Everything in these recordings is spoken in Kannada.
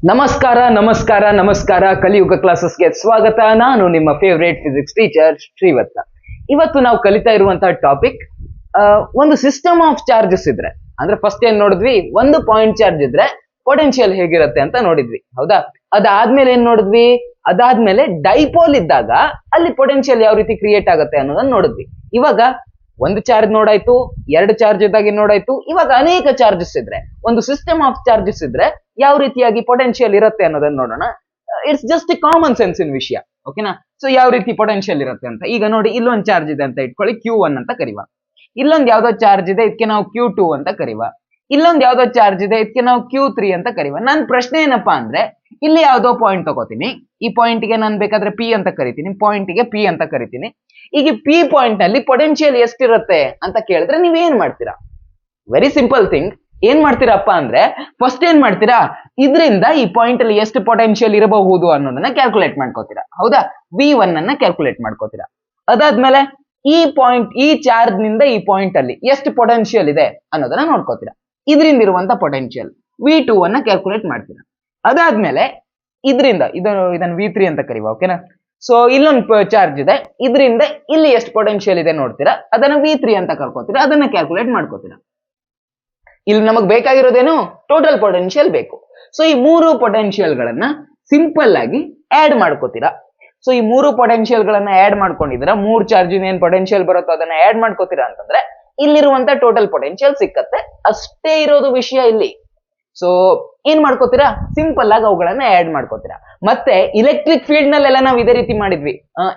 ನಮಸ್ಕಾರ ನಮಸ್ಕಾರ ನಮಸ್ಕಾರ ಕಲಿಯುಗ ಕ್ಲಾಸಸ್ಗೆ ಸ್ವಾಗತ. ನಾನು ನಿಮ್ಮ ಫೇವರೇಟ್ ಫಿಸಿಕ್ಸ್ ಟೀಚರ್ ಶ್ರೀವತ್ಸ. ಇವತ್ತು ನಾವು ಕಲಿತಾ ಇರುವಂತಹ ಟಾಪಿಕ್ ಒಂದು ಸಿಸ್ಟಮ್ ಆಫ್ ಚಾರ್ಜಸ್ ಇದ್ರೆ, ಅಂದ್ರೆ ಫಸ್ಟ್ ಏನ್ ನೋಡಿದ್ವಿ, ಒಂದು ಪಾಯಿಂಟ್ ಚಾರ್ಜ್ ಇದ್ರೆ ಪೊಟೆನ್ಶಿಯಲ್ ಹೇಗಿರುತ್ತೆ ಅಂತ ನೋಡಿದ್ವಿ, ಹೌದಾ? ಅದಾದ್ಮೇಲೆ ಏನ್ ನೋಡಿದ್ವಿ, ಅದಾದ್ಮೇಲೆ ಡೈಪೋಲ್ ಇದ್ದಾಗ ಅಲ್ಲಿ ಪೊಟೆನ್ಶಿಯಲ್ ಯಾವ ರೀತಿ ಕ್ರಿಯೇಟ್ ಆಗುತ್ತೆ ಅನ್ನೋದನ್ನ ನೋಡಿದ್ವಿ. ಇವಾಗ ಒಂದು ಚಾರ್ಜ್ ನೋಡಾಯ್ತು, ಎರಡು ಚಾರ್ಜ್ ಇದ್ದಾಗ ನೋಡಾಯ್ತು. ಇವಾಗ ಅನೇಕ ಚಾರ್ಜಸ್ ಇದ್ರೆ, ಒಂದು ಸಿಸ್ಟಮ್ ಆಫ್ ಚಾರ್ಜಸ್ ಇದ್ರೆ ಯಾವ ರೀತಿಯಾಗಿ ಪೊಟೆನ್ಶಿಯಲ್ ಇರುತ್ತೆ ಅನ್ನೋದನ್ನ ನೋಡೋಣ. ಇಟ್ಸ್ ಜಸ್ಟ್ ಎ ಕಾಮನ್ ಸೆನ್ಸಿನ ವಿಷಯ, ಓಕೆನಾ? ಸೊ ಯಾವ ರೀತಿ ಪೊಟೆನ್ಶಿಯಲ್ ಇರುತ್ತೆ ಅಂತ ಈಗ ನೋಡಿ. ಇಲ್ಲೊಂದು ಚಾರ್ಜ್ ಇದೆ ಅಂತ ಇಟ್ಕೊಳ್ಳಿ, Q1 ಅಂತ ಕರಿವ. ಇಲ್ಲೊಂದು ಯಾವ್ದೋ ಚಾರ್ಜ್ ಇದೆ, ಇದಕ್ಕೆ ನಾವು Q2 ಅಂತ ಕರಿವ. ಇಲ್ಲೊಂದು ಯಾವ್ದೋ ಚಾರ್ಜ್ ಇದೆ, ಇದಕ್ಕೆ ನಾವು Q3 ಅಂತ ಕರಿವ. ನನ್ನ ಪ್ರಶ್ನೆ ಏನಪ್ಪಾ ಅಂದ್ರೆ, ಇಲ್ಲಿ ಯಾವ್ದೋ ಪಾಯಿಂಟ್ ತಗೋತೀನಿ, ಈ ಪಾಯಿಂಟ್ ಗೆ ನಾನು ಬೇಕಾದ್ರೆ P ಅಂತ ಕರಿತೀನಿ, ಪಾಯಿಂಟ್ ಗೆ P ಅಂತ ಕರಿತೀನಿ. ಈಗ P ಪಾಯಿಂಟ್ ನಲ್ಲಿ ಪೊಟೆನ್ಶಿಯಲ್ ಎಷ್ಟಿರುತ್ತೆ ಅಂತ ಕೇಳಿದ್ರೆ ನೀವ್ ಏನ್ ಮಾಡ್ತೀರಾ? Very simple thing. ಏನ್ ಮಾಡ್ತೀರಪ್ಪ ಅಂದ್ರೆ, ಫಸ್ಟ್ ಏನ್ ಮಾಡ್ತೀರಾ, ಇದರಿಂದ ಈ ಪಾಯಿಂಟ್ ಅಲ್ಲಿ ಎಷ್ಟು ಪೊಟೆನ್ಶಿಯಲ್ ಇರಬಹುದು ಅನ್ನೋದನ್ನ ಕ್ಯಾಲ್ಕುಲೇಟ್ ಮಾಡ್ಕೋತೀರಾ, ಹೌದಾ? V1 ಅನ್ನ ಕ್ಯಾಲ್ಕುಲೇಟ್ ಮಾಡ್ಕೋತೀರಾ. ಅದಾದ್ಮೇಲೆ ಈ ಪಾಯಿಂಟ್, ಈ ಚಾರ್ಜ್ ನಿಂದ ಈ ಪಾಯಿಂಟ್ ಅಲ್ಲಿ ಎಷ್ಟು ಪೊಟೆನ್ಶಿಯಲ್ ಇದೆ ಅನ್ನೋದನ್ನ ನೋಡ್ಕೋತೀರಾ. ಇದರಿಂದ ಇರುವಂತ ಪೊಟೆನ್ಶಿಯಲ್ V2 ಅನ್ನ ಕ್ಯಾಲ್ಕುಲೇಟ್ ಮಾಡ್ತೀರಾ. ಅದಾದ್ಮೇಲೆ ಇದರಿಂದ ಇದನ್ನ V3 ಅಂತ ಕರೀವ, ಓಕೆನಾ? ಸೊ ಇಲ್ಲೊಂದು ಚಾರ್ಜ್ ಇದೆ, ಇದರಿಂದ ಇಲ್ಲಿ ಎಷ್ಟು ಪೊಟೆನ್ಶಿಯಲ್ ಇದೆ ನೋಡ್ತೀರಾ, ಅದನ್ನ V3 ಅಂತ ಕರ್ಕೋತೀರಾ, ಅದನ್ನ ಕ್ಯಾಲ್ಕುಲೇಟ್ ಮಾಡ್ಕೋತೀರಾ. ಇಲ್ಲಿ ನಮಗ್ ಬೇಕಾಗಿರೋದೇನು, ಟೋಟಲ್ ಪೊಟೆನ್ಶಿಯಲ್ ಬೇಕು. ಸೊ ಈ ಮೂರು ಪೊಟೆನ್ಶಿಯಲ್ ಗಳನ್ನ ಸಿಂಪಲ್ ಆಗಿ ಆಡ್ ಮಾಡ್ಕೋತೀರಾ. ಸೊ ಈ ಮೂರು ಪೊಟೆನ್ಶಿಯಲ್ ಗಳನ್ನ ಆಡ್ ಮಾಡ್ಕೊಂಡಿದ್ದೀರಾ, ಮೂರ್ ಚಾರ್ಜ್ ಏನ್ ಪೊಟೆನ್ಶಿಯಲ್ ಬರುತ್ತೋ ಅದನ್ನ ಆಡ್ ಮಾಡ್ಕೋತೀರಾ ಅಂತಂದ್ರೆ ಇಲ್ಲಿರುವಂತ ಟೋಟಲ್ ಪೊಟೆನ್ಶಿಯಲ್ ಸಿಕ್ಕತ್ತೆ. ಅಷ್ಟೇ ಇರೋದು ವಿಷಯ ಇಲ್ಲಿ. ಸೊ ಏನ್ ಮಾಡ್ಕೋತೀರಾ, ಸಿಂಪಲ್ ಆಗಿ ಅವುಗಳನ್ನ ಆಡ್ ಮಾಡ್ಕೋತೀರಾ. ಮತ್ತೆ ಇಲೆಕ್ಟ್ರಿಕ್ ಫೀಲ್ಡ್ ನಲ್ಲೆಲ್ಲ ನಾವು ಇದೇ ರೀತಿ ಮಾಡಿದ್ವಿ.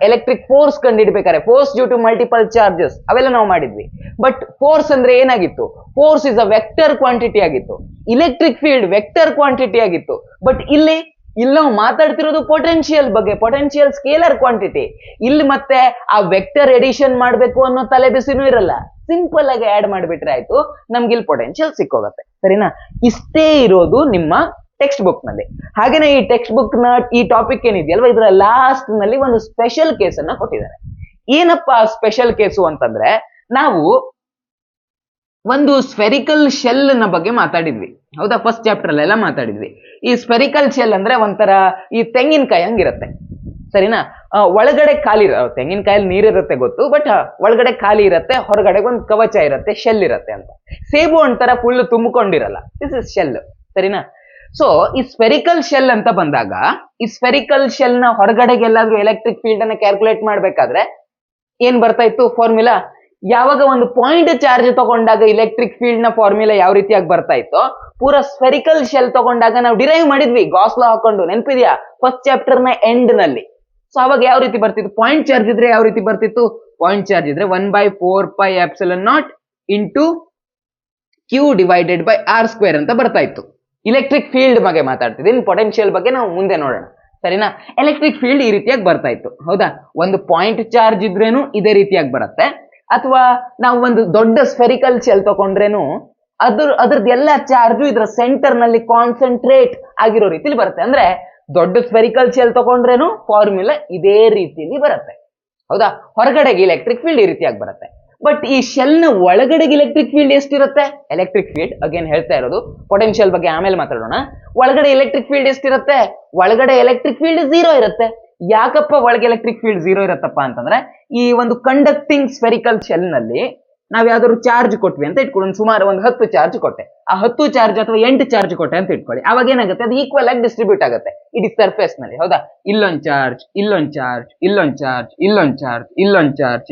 ಎಲೆಕ್ಟ್ರಿಕ್ ಫೋರ್ಸ್ ಕಂಡುಹಿಡ್ಬೇಕಾದ್ರೆ, force due to multiple charges, ಅವೆಲ್ಲ ನಾವು ಮಾಡಿದ್ವಿ. ಬಟ್ ಫೋರ್ಸ್ ಅಂದ್ರೆ ಏನಾಗಿತ್ತು, force is a vector quantity ಆಗಿತ್ತು. ಇಲೆಕ್ಟ್ರಿಕ್ ಫೀಲ್ಡ್ ವೆಕ್ಟರ್ ಕ್ವಾಂಟಿಟಿ ಆಗಿತ್ತು. ಬಟ್ ಇಲ್ಲಿ ನಾವು ಮಾತಾಡ್ತಿರೋದು ಪೊಟೆನ್ಶಿಯಲ್ ಬಗ್ಗೆ, ಪೊಟೆನ್ಶಿಯಲ್ ಸ್ಕೇಲರ್ ಕ್ವಾಂಟಿಟಿ. ಇಲ್ಲಿ ಮತ್ತೆ ಆ ವೆಕ್ಟರ್ ಎಡಿಷನ್ ಮಾಡ್ಬೇಕು ಅನ್ನೋ ತಲೆ ಬಿಸಿನೂ ಇರಲ್ಲ. ಸಿಂಪಲ್ ಆಗಿ ಆಡ್ ಮಾಡಿಬಿಟ್ರೆ ಆಯ್ತು, ನಮ್ಗೆ ಇಲ್ಲಿ ಪೊಟೆನ್ಶಿಯಲ್ ಸಿಕ್ಕೋಗತ್ತೆ, ಸರಿನಾ? ಇಷ್ಟೇ ಇರೋದು ನಿಮ್ಮ ಟೆಕ್ಸ್ಟ್ ಬುಕ್ ನಲ್ಲಿ. ಹಾಗೇನೆ ಈ ಟೆಕ್ಸ್ಟ್ ಬುಕ್ ನ ಈ ಟಾಪಿಕ್ ಏನಿದೆಯಲ್ವಾ, ಇದರ ಲಾಸ್ಟ್ ನಲ್ಲಿ ಒಂದು ಸ್ಪೆಷಲ್ ಕೇಸ್ ಅನ್ನ ಕೊಟ್ಟಿದ್ದಾರೆ. ಏನಪ್ಪಾ ಸ್ಪೆಷಲ್ ಕೇಸು ಅಂತಂದ್ರೆ, ನಾವು ಒಂದು ಸ್ಫೆರಿಕಲ್ ಶೆಲ್ ನ ಬಗ್ಗೆ ಮಾತಾಡಿದ್ವಿ, ಹೌದಾ? ಫಸ್ಟ್ ಚಾಪ್ಟರ್ ಅಲ್ಲೆಲ್ಲ ಮಾತಾಡಿದ್ವಿ. ಈ ಸ್ಫೆರಿಕಲ್ ಶೆಲ್ ಅಂದ್ರೆ ಒಂಥರ ಈ ತೆಂಗಿನಕಾಯಿ ಹಂಗಿರತ್ತೆ, ಸರಿನಾ? ಒಳಗಡೆ ಖಾಲಿ, ತೆಂಗಿನಕಾಯಲ್ಲಿ ನೀರಿರುತ್ತೆ ಗೊತ್ತು, ಬಟ್ ಒಳಗಡೆ ಖಾಲಿ ಇರತ್ತೆ, ಹೊರಗಡೆ ಒಂದು ಕವಚ ಇರತ್ತೆ, ಶೆಲ್ ಇರತ್ತೆ ಅಂತ. ಸೇಬು ಒಂಥರ ಫುಲ್ ತುಂಬಿಕೊಂಡಿರಲ್ಲ, ದಿಸ್ ಇಸ್ ಶೆಲ್, ಸರಿನಾ? ಸೊ ಈ ಸ್ಫೆರಿಕಲ್ ಶೆಲ್ ಅಂತ ಬಂದಾಗ, ಈ ಸ್ಫೆರಿಕಲ್ ಶೆಲ್ ನ ಹೊರಗಡೆಗೆ ಎಲ್ಲಾದ್ರೂ ಎಲೆಕ್ಟ್ರಿಕ್ ಫೀಲ್ಡ್ ಅನ್ನ ಕ್ಯಾಲ್ಕುಲೇಟ್ ಮಾಡ್ಬೇಕಾದ್ರೆ ಏನ್ ಬರ್ತಾ ಇತ್ತು ಫಾರ್ಮುಲಾ? ಯಾವಾಗ ಒಂದು ಪಾಯಿಂಟ್ ಚಾರ್ಜ್ ತಗೊಂಡಾಗ ಇಲೆಕ್ಟ್ರಿಕ್ ಫೀಲ್ಡ್ ನ ಫಾರ್ಮುಲಾ ಯಾವ ರೀತಿಯಾಗಿ ಬರ್ತಾ ಇತ್ತು, ಪೂರಾ ಸ್ಫೆರಿಕಲ್ ಶೆಲ್ ತಗೊಂಡಾಗ ನಾವು ಡಿರೈವ್ ಮಾಡಿದ್ವಿ, ಗಾಸ್ ಲಾ ಹಾಕೊಂಡು, ನೆನಪಿದ್ಯಾ? ಫಸ್ಟ್ ಚಾಪ್ಟರ್ ನ ಎಂಡ್ ನಲ್ಲಿ. ಸೊ ಅವಾಗ ಯಾವ ರೀತಿ ಬರ್ತಿತ್ತು, ಪಾಯಿಂಟ್ ಚಾರ್ಜ್ ಇದ್ರೆ ಯಾವ ರೀತಿ ಬರ್ತಿತ್ತು, ಪಾಯಿಂಟ್ ಚಾರ್ಜ್ ಇದ್ರೆ 1/4πε0 into Q divided by R² ಅಂತ ಬರ್ತಾ ಇತ್ತು. ಇಲೆಕ್ಟ್ರಿಕ್ ಫೀಲ್ಡ್ ಬಗ್ಗೆ ಮಾತಾಡ್ತಿದ್ದೀನಿ, ಪೊಟೆನ್ಶಿಯಲ್ ಬಗ್ಗೆ ನಾವು ಮುಂದೆ ನೋಡೋಣ, ಸರಿನಾ? ಎಲೆಕ್ಟ್ರಿಕ್ ಫೀಲ್ಡ್ ಈ ರೀತಿಯಾಗಿ ಬರ್ತಾ ಇತ್ತು, ಹೌದಾ? ಒಂದು ಪಾಯಿಂಟ್ ಚಾರ್ಜ್ ಇದ್ರೇನು ಇದೇ ರೀತಿಯಾಗಿ ಬರುತ್ತೆ, ಅಥವಾ ನಾವು ಒಂದು ದೊಡ್ಡ ಸ್ಫೆರಿಕಲ್ ಶೆಲ್ ತಗೊಂಡ್ರೇನು ಅದ್ರದ್ದು ಎಲ್ಲ ಚಾರ್ಜು ಇದ್ರ ಸೆಂಟರ್ ನಲ್ಲಿ ಕಾನ್ಸಂಟ್ರೇಟ್ ಆಗಿರೋ ರೀತಿಲಿ ಬರುತ್ತೆ. ಅಂದ್ರೆ ದೊಡ್ಡ ಸ್ಫೆರಿಕಲ್ ಶೆಲ್ ತಗೊಂಡ್ರೇನು ಫಾರ್ಮುಲಾ ಇದೇ ರೀತಿಯಲ್ಲಿ ಬರುತ್ತೆ, ಹೌದಾ? ಹೊರಗಡೆಗೆ ಎಲೆಕ್ಟ್ರಿಕ್ ಫೀಲ್ಡ್ ಈ ರೀತಿಯಾಗಿ ಬರುತ್ತೆ. ಬಟ್ ಈ ಶೆಲ್ ನ ಒಳಗಡೆಗೆ ಎಲೆಕ್ಟ್ರಿಕ್ ಫೀಲ್ಡ್ ಎಷ್ಟಿರುತ್ತೆ? ಎಲೆಕ್ಟ್ರಿಕ್ ಫೀಲ್ಡ್ ಅಗೇನ್ ಹೇಳ್ತಾ ಇರೋದು, ಪೊಟೆನ್ಶಿಯಲ್ ಬಗ್ಗೆ ಆಮೇಲೆ ಮಾತಾಡೋಣ. ಒಳಗಡೆ ಎಲೆಕ್ಟ್ರಿಕ್ ಫೀಲ್ಡ್ ಎಷ್ಟಿರುತ್ತೆ? ಒಳಗಡೆ ಎಲೆಕ್ಟ್ರಿಕ್ ಫೀಲ್ಡ್ 0 ಇರುತ್ತೆ. ಯಾಕಪ್ಪ ಒಳಗೆ ಎಲೆಕ್ಟ್ರಿಕ್ ಫೀಲ್ಡ್ 0 ಇರತ್ತಪ್ಪ ಅಂತಂದ್ರೆ, ಈ ಒಂದು ಕಂಡಕ್ಟಿಂಗ್ ಸ್ಫೆರಿಕಲ್ ಶೆಲ್ ನಲ್ಲಿ ನಾವ್ ಯಾವ್ದಾದ್ರು ಚಾರ್ಜ್ ಕೊಟ್ವಿ ಅಂತ ಇಟ್ಕೊಳ್ಳಿ, ಸುಮಾರು ಒಂದು 10 ಚಾರ್ಜ್ ಕೊಟ್ಟೆ, ಆ 10 ಚಾರ್ಜ್ ಅಥವಾ 8 ಚಾರ್ಜ್ ಕೊಟ್ಟೆ ಅಂತ ಇಟ್ಕೊಳ್ಳಿ. ಅವಾಗ ಏನಾಗುತ್ತೆ, ಅದು ಈಕ್ವಲ್ ಆಗಿ ಡಿಸ್ಟ್ರಿಬ್ಯೂಟ್ ಆಗುತ್ತೆ ಇಡೀ ಸರ್ಫೇಸ್ ನಲ್ಲಿ, ಹೌದಾ? ಇಲ್ಲೊಂದು ಚಾರ್ಜ್, ಇಲ್ಲೊಂದು ಚಾರ್ಜ್, ಇಲ್ಲೊಂದು ಚಾರ್ಜ್, ಇಲ್ಲೊಂದು ಚಾರ್ಜ್, ಇಲ್ಲೊಂದು ಚಾರ್ಜ್,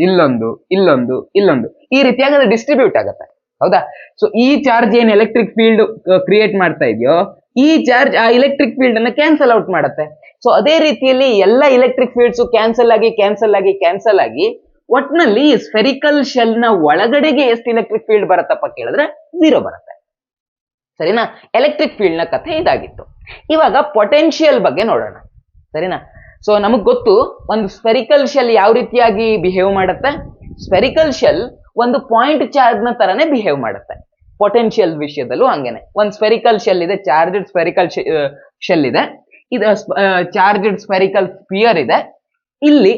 ಇಲ್ಲೊಂದು ಈ ರೀತಿಯಾಗಿ ಅದು ಡಿಸ್ಟ್ರಿಬ್ಯೂಟ್ ಆಗುತ್ತೆ, ಹೌದಾ? ಸೊ ಈ ಚಾರ್ಜ್ ಏನ್ ಎಲೆಕ್ಟ್ರಿಕ್ ಫೀಲ್ಡ್ ಕ್ರಿಯೇಟ್ ಮಾಡ್ತಾ ಇದೆಯೋ, ಈ ಚಾರ್ಜ್ ಆ ಎಲೆಕ್ಟ್ರಿಕ್ ಫೀಲ್ಡ್ ಅನ್ನ ಕ್ಯಾನ್ಸಲ್ ಔಟ್ ಮಾಡುತ್ತೆ. ಸೊ ಅದೇ ರೀತಿಯಲ್ಲಿ ಎಲ್ಲ ಎಲೆಕ್ಟ್ರಿಕ್ ಫೀಲ್ಡ್ಸ್ ಕ್ಯಾನ್ಸಲ್ ಆಗಿ ಒಟ್ನಲ್ಲಿ ಸ್ಫೆರಿಕಲ್ ಶೆಲ್ ನ ಒಳಗಡೆಗೆ ಎಷ್ಟು ಎಲೆಕ್ಟ್ರಿಕ್ ಫೀಲ್ಡ್ ಬರುತ್ತಪ್ಪ ಕೇಳಿದ್ರೆ 0 ಬರುತ್ತೆ, ಸರಿನಾ? ಎಲೆಕ್ಟ್ರಿಕ್ ಫೀಲ್ಡ್ ನ ಕಥೆ ಇದಾಗಿತ್ತು. ಇವಾಗ ಪೊಟೆನ್ಶಿಯಲ್ ಬಗ್ಗೆ ನೋಡೋಣ, ಸರಿನಾ? ಸೊ ನಮಗ್ ಗೊತ್ತು ಒಂದು ಸ್ಫೆರಿಕಲ್ ಶೆಲ್ ಯಾವ ರೀತಿಯಾಗಿ ಬಿಹೇವ್ ಮಾಡುತ್ತೆ. ಸ್ಫೆರಿಕಲ್ ಶೆಲ್ ಒಂದು ಪಾಯಿಂಟ್ ಚಾರ್ಜ್ ನ ತರನೇ ಬಿಹೇವ್ ಮಾಡುತ್ತೆ. ಪೊಟೆನ್ಶಿಯಲ್ ವಿಷಯದಲ್ಲೂ ಹಂಗೇನೆ. ಒಂದು ಸ್ಫೆರಿಕಲ್ ಶೆಲ್ ಇದೆ, ಚಾರ್ಜ್ಡ್ ಸ್ಫೆರಿಕಲ್ ಶೆಲ್ ಇದೆ, ಇದು ಚಾರ್ಜ್ಡ್ ಸ್ಫೆರಿಕಲ್ ಸ್ಪಿಯರ್ ಇದೆ. ಇಲ್ಲಿ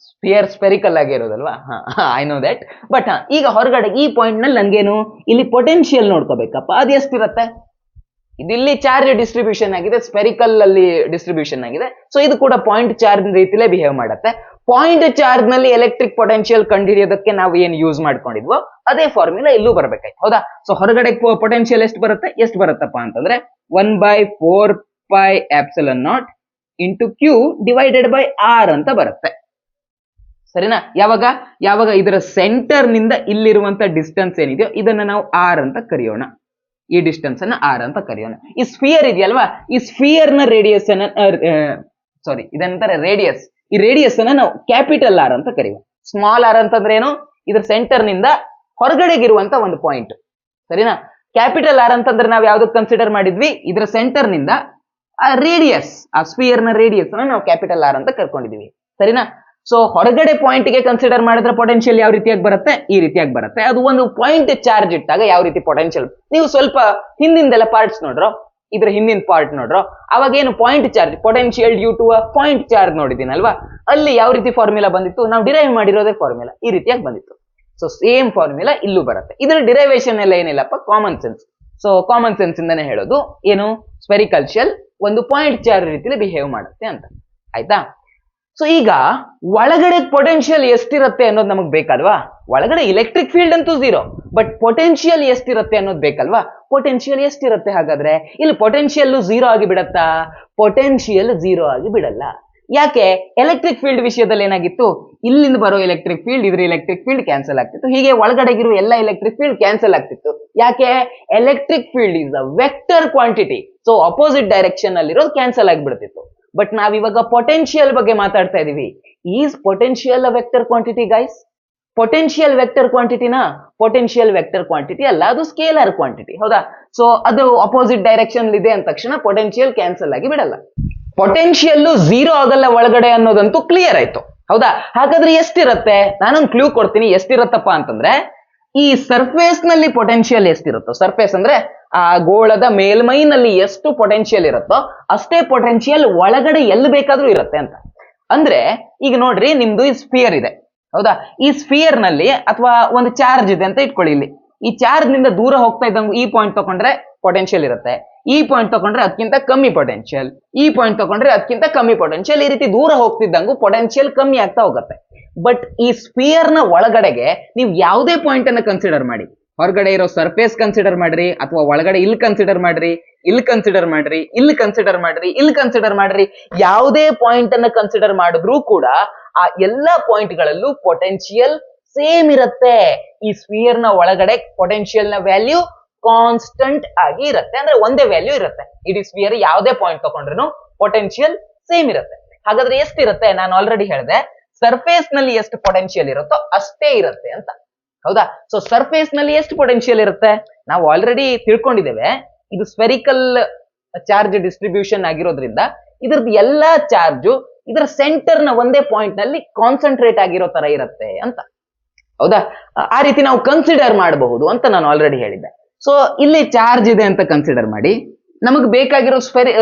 ಸ್ಪಿಯರ್ ಸ್ಪೆರಿಕಲ್ ಆಗಿರೋದಲ್ವಾ, ಐ ನೋ ದಟ್. ಬಟ್ ಈಗ ಹೊರಗಡೆ ಈ ಪಾಯಿಂಟ್ ನಲ್ಲಿ ನಂಗೇನು, ಇಲ್ಲಿ ಪೊಟೆನ್ಶಿಯಲ್ ನೋಡ್ಕೋಬೇಕಪ್ಪ, ಅದು ಎಷ್ಟಿರುತ್ತೆ? ಇಲ್ಲಿ ಚಾರ್ಜ್ ಡಿಸ್ಟ್ರಿಬ್ಯೂಷನ್ ಆಗಿದೆ, ಸ್ಪೆರಿಕಲ್ ಅಲ್ಲಿ ಡಿಸ್ಟ್ರಿಬ್ಯೂಷನ್ ಆಗಿದೆ. ಸೊ ಇದು ಕೂಡ ಪಾಯಿಂಟ್ ಚಾರ್ಜ್ ರೀತಿಲೇ ಬಿಹೇವ್ ಮಾಡುತ್ತೆ. ಪಾಯಿಂಟ್ ಚಾರ್ಜ್ ನಲ್ಲಿ ಎಲೆಕ್ಟ್ರಿಕ್ ಪೊಟೆನ್ಶಿಯಲ್ ಕಂಡುಹಿಡಿಯೋದಕ್ಕೆ ನಾವು ಏನ್ ಯೂಸ್ ಮಾಡ್ಕೊಂಡಿದ್ವೋ ಅದೇ ಫಾರ್ಮುಲಾ ಇಲ್ಲೂ ಬರ್ಬೇಕಾಯ್ತು, ಹೌದಾ? ಸೊ ಹೊರಗಡೆ ಪೊಟೆನ್ಶಿಯಲ್ ಎಷ್ಟು ಬರುತ್ತಪ್ಪ ಅಂತಂದ್ರೆ 1/4πε0 into Q divided by R ಅಂತ ಬರುತ್ತೆ. ಸರಿನಾ? ಯಾವಾಗ ಇದರ ಸೆಂಟರ್ ನಿಂದ ಇಲ್ಲಿರುವಂತ ಡಿಸ್ಟೆನ್ಸ್ ಏನಿದೆಯೋ ಇದನ್ನ ನಾವು ಆರ್ ಅಂತ ಕರೆಯೋಣ. ಈ ಡಿಸ್ಟೆನ್ಸ್ ಅನ್ನ ಆರ್ ಅಂತ ಕರೆಯೋಣ. ಈ ಸ್ಫಿಯರ್ ಇದೆಯಲ್ವಾ, ಈ ಸ್ಫಿಯರ್ ನ ರೇಡಿಯಸ್ ಇದಂತಾರೆ ರೇಡಿಯಸ್. ಈ ರೇಡಿಯಸ್ ಅನ್ನ ನಾವು ಕ್ಯಾಪಿಟಲ್ ಆರ್ ಅಂತ ಕರೆಯುವ. ಸ್ಮಾಲ್ ಆರ್ ಅಂತಂದ್ರೆ ಏನು? ಇದ್ರ ಸೆಂಟರ್ ನಿಂದ ಹೊರಗಡೆಗಿರುವಂತ ಒಂದು ಪಾಯಿಂಟ್. ಸರಿನಾ? ಕ್ಯಾಪಿಟಲ್ ಆರ್ ಅಂತಂದ್ರೆ ನಾವು ಯಾವ್ದಕ್ಕೆ ಕನ್ಸಿಡರ್ ಮಾಡಿದ್ವಿ? ಇದ್ರ ಸೆಂಟರ್ ನಿಂದ ಆ ರೇಡಿಯಸ್, ಆ ಸ್ಫಿಯರ್ ನ ರೇಡಿಯಸ್ ಅನ್ನ ನಾವು ಕ್ಯಾಪಿಟಲ್ ಆರ್ ಅಂತ ಕರ್ಕೊಂಡಿದೀವಿ. ಸರಿನಾ? ಸೊ ಹೊರಗಡೆ ಪಾಯಿಂಟ್ ಗೆ ಕನ್ಸಿಡರ್ ಮಾಡಿದ್ರೆ ಪೊಟೆನ್ಶಿಯಲ್ ಯಾವ ರೀತಿಯಾಗಿ ಬರುತ್ತೆ? ಈ ರೀತಿಯಾಗಿ ಬರುತ್ತೆ. ಅದು ಒಂದು ಪಾಯಿಂಟ್ ಚಾರ್ಜ್ ಇಟ್ಟಾಗ ಯಾವ ರೀತಿ ಪೊಟೆನ್ಶಿಯಲ್, ನೀವು ಸ್ವಲ್ಪ ಹಿಂದಿಂದೆಲ್ಲ ಪಾರ್ಟ್ಸ್ ನೋಡ್ರೋ, ಇದ್ರ ಹಿಂದಿನ ಪಾರ್ಟ್ ನೋಡ್ರೋ, ಅವಾಗ ಏನು point charge, potential due to a point charge ನೋಡಿದ್ದೀನಲ್ವಾ, ಅಲ್ಲಿ ಯಾವ ರೀತಿ ಫಾರ್ಮುಲಾ ಬಂದಿತ್ತು? ನಾವು ಡಿರೈವ್ ಮಾಡಿರೋದೇ ಫಾರ್ಮುಲಾ ಈ ರೀತಿಯಾಗಿ ಬಂದಿತ್ತು. ಸೊ ಸೇಮ್ ಫಾರ್ಮುಲಾ ಇಲ್ಲೂ ಬರುತ್ತೆ. ಇದರ ಡಿರೈವೇಶನ್ ಎಲ್ಲ ಏನಿಲ್ಲಪ್ಪ, common sense. So common sense ಇಂದಾನೆ ಹೇಳೋದು ಏನು, ಸ್ಪೆರಿಕಲ್ ಶೆಲ್ ಒಂದು ಪಾಯಿಂಟ್ ಚಾರ್ಜ್ ರೀತಿಯಲ್ಲಿ ಬಿಹೇವ್ ಮಾಡುತ್ತೆ ಅಂತ. ಆಯ್ತಾ? ಸೊ ಈಗ ಒಳಗಡೆ ಪೊಟೆನ್ಶಿಯಲ್ ಎಷ್ಟಿರುತ್ತೆ ಅನ್ನೋದು ನಮಗೆ ಬೇಕಲ್ವಾ? ಒಳಗಡೆ ಇಲೆಕ್ಟ್ರಿಕ್ ಫೀಲ್ಡ್ ಅಂತೂ 0, ಬಟ್ ಪೊಟೆನ್ಶಿಯಲ್ ಎಷ್ಟಿರುತ್ತೆ ಅನ್ನೋದು ಬೇಕಲ್ವಾ? ಪೊಟೆನ್ಶಿಯಲ್ ಎಷ್ಟಿರುತ್ತೆ ಹಾಗಾದ್ರೆ? ಇಲ್ಲಿ ಪೊಟೆನ್ಶಿಯಲ್ 0 ಆಗಿ ಬಿಡತ್ತಾ? ಪೊಟೆನ್ಶಿಯಲ್ 0 ಆಗಿ ಬಿಡಲ್ಲ. ಯಾಕೆ? ಎಲೆಕ್ಟ್ರಿಕ್ ಫೀಲ್ಡ್ ವಿಷಯದಲ್ಲಿ ಏನಾಗಿತ್ತು? ಇಲ್ಲಿಂದ ಬರೋ ಎಲೆಕ್ಟ್ರಿಕ್ ಫೀಲ್ಡ್ ಇದ್ರ ಎಲೆಕ್ಟ್ರಿಕ್ ಫೀಲ್ಡ್ ಕ್ಯಾನ್ಸಲ್ ಆಗ್ತಿತ್ತು. ಹೀಗೆ ಒಳಗಡೆಗಿರುವ ಎಲ್ಲ ಎಲೆಕ್ಟ್ರಿಕ್ ಫೀಲ್ಡ್ ಕ್ಯಾನ್ಸಲ್ ಆಗ್ತಿತ್ತು. ಯಾಕೆ? Electric field is a vector quantity. So opposite direction ಅಲ್ಲಿರೋದು ಕ್ಯಾನ್ಸಲ್ ಆಗಿಬಿಡ್ತಿತ್ತು. ಬಟ್ ನಾವಿವಾಗ ಪೊಟೆನ್ಶಿಯಲ್ ಬಗ್ಗೆ ಮಾತಾಡ್ತಾ ಇದೀವಿ. Is potential a vector quantity guys? Potential vector ಕ್ವಾಂಟಿಟಿನಾ? ಪೊಟೆನ್ಶಿಯಲ್ ವೆಕ್ಟರ್ ಕ್ವಾಂಟಿಟಿ ಅಲ್ಲ, ಅದು ಸ್ಕೇಲರ್ ಕ್ವಾಂಟಿಟಿ, ಹೌದಾ? ಸೊ ಅದು ಅಪೋಸಿಟ್ ಡೈರೆಕ್ಷನ್ ಇದೆ ಅಂದ ತಕ್ಷಣ ಪೊಟೆನ್ಶಿಯಲ್ ಕ್ಯಾನ್ಸಲ್ ಆಗಿ ಬಿಡಲ್ಲ. ಪೊಟೆನ್ಶಿಯಲ್ 0 ಆಗಲ್ಲ ಒಳಗಡೆ ಅನ್ನೋದಂತೂ ಕ್ಲಿಯರ್ ಆಯ್ತು, ಹೌದಾ? ಹಾಗಾದ್ರೆ ಎಷ್ಟಿರುತ್ತೆ? ನಾನೊಂದು ಕ್ಲೂ ಕೊಡ್ತೀನಿ. ಎಷ್ಟಿರತ್ತಪ್ಪ ಅಂತಂದ್ರೆ, ಈ ಸರ್ಫೇಸ್ ನಲ್ಲಿ ಪೊಟೆನ್ಶಿಯಲ್ ಎಷ್ಟಿರುತ್ತೋ, ಸರ್ಫೇಸ್ ಅಂದ್ರೆ ಆ ಗೋಳದ ಮೇಲ್ಮೈನಲ್ಲಿ ಎಷ್ಟು ಪೊಟೆನ್ಶಿಯಲ್ ಇರುತ್ತೋ ಅಷ್ಟೇ ಪೊಟೆನ್ಶಿಯಲ್ ಒಳಗಡೆ ಎಲ್ಲಿ ಬೇಕಾದ್ರೂ ಇರುತ್ತೆ ಅಂತ. ಅಂದ್ರೆ ಈಗ ನೋಡ್ರಿ, ನಿಮ್ದು ಈ ಸ್ಫಿಯರ್ ಇದೆ, ಹೌದಾ? ಈ ಸ್ಫಿಯರ್ ನಲ್ಲಿ ಅಥವಾ ಒಂದು ಚಾರ್ಜ್ ಇದೆ ಅಂತ ಇಟ್ಕೊಳ್ಳಿ. ಇಲ್ಲಿ ಈ ಚಾರ್ಜ್ ನಿಂದ ದೂರ ಹೋಗ್ತಾ ಇದ್ದಂಗೆ ಈ ಪಾಯಿಂಟ್ ತಗೊಂಡ್ರೆ ಪೊಟೆನ್ಶಿಯಲ್ ಇರುತ್ತೆ, ಈ ಪಾಯಿಂಟ್ ತಗೊಂಡ್ರೆ ಅದಕ್ಕಿಂತ ಕಮ್ಮಿ ಪೊಟೆನ್ಶಿಯಲ್, ಈ ಪಾಯಿಂಟ್ ತಗೊಂಡ್ರೆ ಅದಕ್ಕಿಂತ ಕಮ್ಮಿ ಪೊಟೆನ್ಶಿಯಲ್. ಈ ರೀತಿ ದೂರ ಹೋಗ್ತಿದ್ದಂಗೂ ಪೊಟೆನ್ಶಿಯಲ್ ಕಮ್ಮಿ ಆಗ್ತಾ ಹೋಗುತ್ತೆ. ಬಟ್ ಈ ಸ್ಫಿಯರ್ ನ ಒಳಗಡೆಗೆ ನೀವು ಯಾವುದೇ ಪಾಯಿಂಟ್ ಅನ್ನ ಕನ್ಸಿಡರ್ ಮಾಡಿ, ಹೊರಗಡೆ ಇರೋ ಸರ್ಫೇಸ್ ಕನ್ಸಿಡರ್ ಮಾಡ್ರಿ, ಅಥವಾ ಒಳಗಡೆ ಇಲ್ಲಿ ಕನ್ಸಿಡರ್ ಮಾಡ್ರಿ, ಇಲ್ಲಿ ಕನ್ಸಿಡರ್ ಮಾಡ್ರಿ, ಇಲ್ಲಿ ಕನ್ಸಿಡರ್ ಮಾಡ್ರಿ, ಇಲ್ಲಿ ಕನ್ಸಿಡರ್ ಮಾಡ್ರಿ, ಯಾವುದೇ ಪಾಯಿಂಟ್ ಅನ್ನ ಕನ್ಸಿಡರ್ ಮಾಡಿದ್ರೂ ಕೂಡ ಆ ಎಲ್ಲಾ ಪಾಯಿಂಟ್ ಗಳಲ್ಲೂ ಪೊಟೆನ್ಶಿಯಲ್ ಸೇಮ್ ಇರುತ್ತೆ. ಈ ಸ್ಫಿಯರ್ ನ ಒಳಗಡೆ ಪೊಟೆನ್ಶಿಯಲ್ ನ ವ್ಯಾಲ್ಯೂ ಕಾನ್ಸ್ಟಂಟ್ ಆಗಿ ಇರುತ್ತೆ, ಅಂದ್ರೆ ಒಂದೇ ವ್ಯಾಲ್ಯೂ ಇರುತ್ತೆ. ಇಡೀ ಸ್ಫಿಯರ್ ಯಾವುದೇ ಪಾಯಿಂಟ್ ತಗೊಂಡ್ರು ಪೊಟೆನ್ಶಿಯಲ್ ಸೇಮ್ ಇರುತ್ತೆ. ಹಾಗಾದ್ರೆ ಎಷ್ಟಿರುತ್ತೆ? ನಾನು ಆಲ್ರೆಡಿ ಹೇಳಿದೆ, ಸರ್ಫೇಸ್ ನಲ್ಲಿ ಎಷ್ಟು ಪೊಟೆನ್ಶಿಯಲ್ ಇರುತ್ತೋ ಅಷ್ಟೇ ಇರುತ್ತೆ ಅಂತ, ಹೌದಾ? ಸೊ ಸರ್ಫೇಸ್ ನಲ್ಲಿ ಎಷ್ಟು ಪೊಟೆನ್ಶಿಯಲ್ ಇರುತ್ತೆ ನಾವು ಆಲ್ರೆಡಿ ತಿಳ್ಕೊಂಡಿದ್ದೇವೆ. ಇದು ಸ್ಫೆರಿಕಲ್ ಚಾರ್ಜ್ ಡಿಸ್ಟ್ರಿಬ್ಯೂಷನ್ ಆಗಿರೋದ್ರಿಂದ ಇದ್ರದ್ದು ಎಲ್ಲಾ ಚಾರ್ಜು ಇದರ ಸೆಂಟರ್ ನ ಒಂದೇ ಪಾಯಿಂಟ್ ನಲ್ಲಿ ಕಾನ್ಸಂಟ್ರೇಟ್ ಆಗಿರೋ ತರ ಇರುತ್ತೆ ಅಂತ, ಹೌದಾ? ಆ ರೀತಿ ನಾವು ಕನ್ಸಿಡರ್ ಮಾಡಬಹುದು ಅಂತ ನಾನು ಆಲ್ರೆಡಿ ಹೇಳಿದ್ದೆ. ಸೊ ಇಲ್ಲಿ ಚಾರ್ಜ್ ಇದೆ ಅಂತ ಕನ್ಸಿಡರ್ ಮಾಡಿ, ನಮಗೆ ಬೇಕಾಗಿರೋ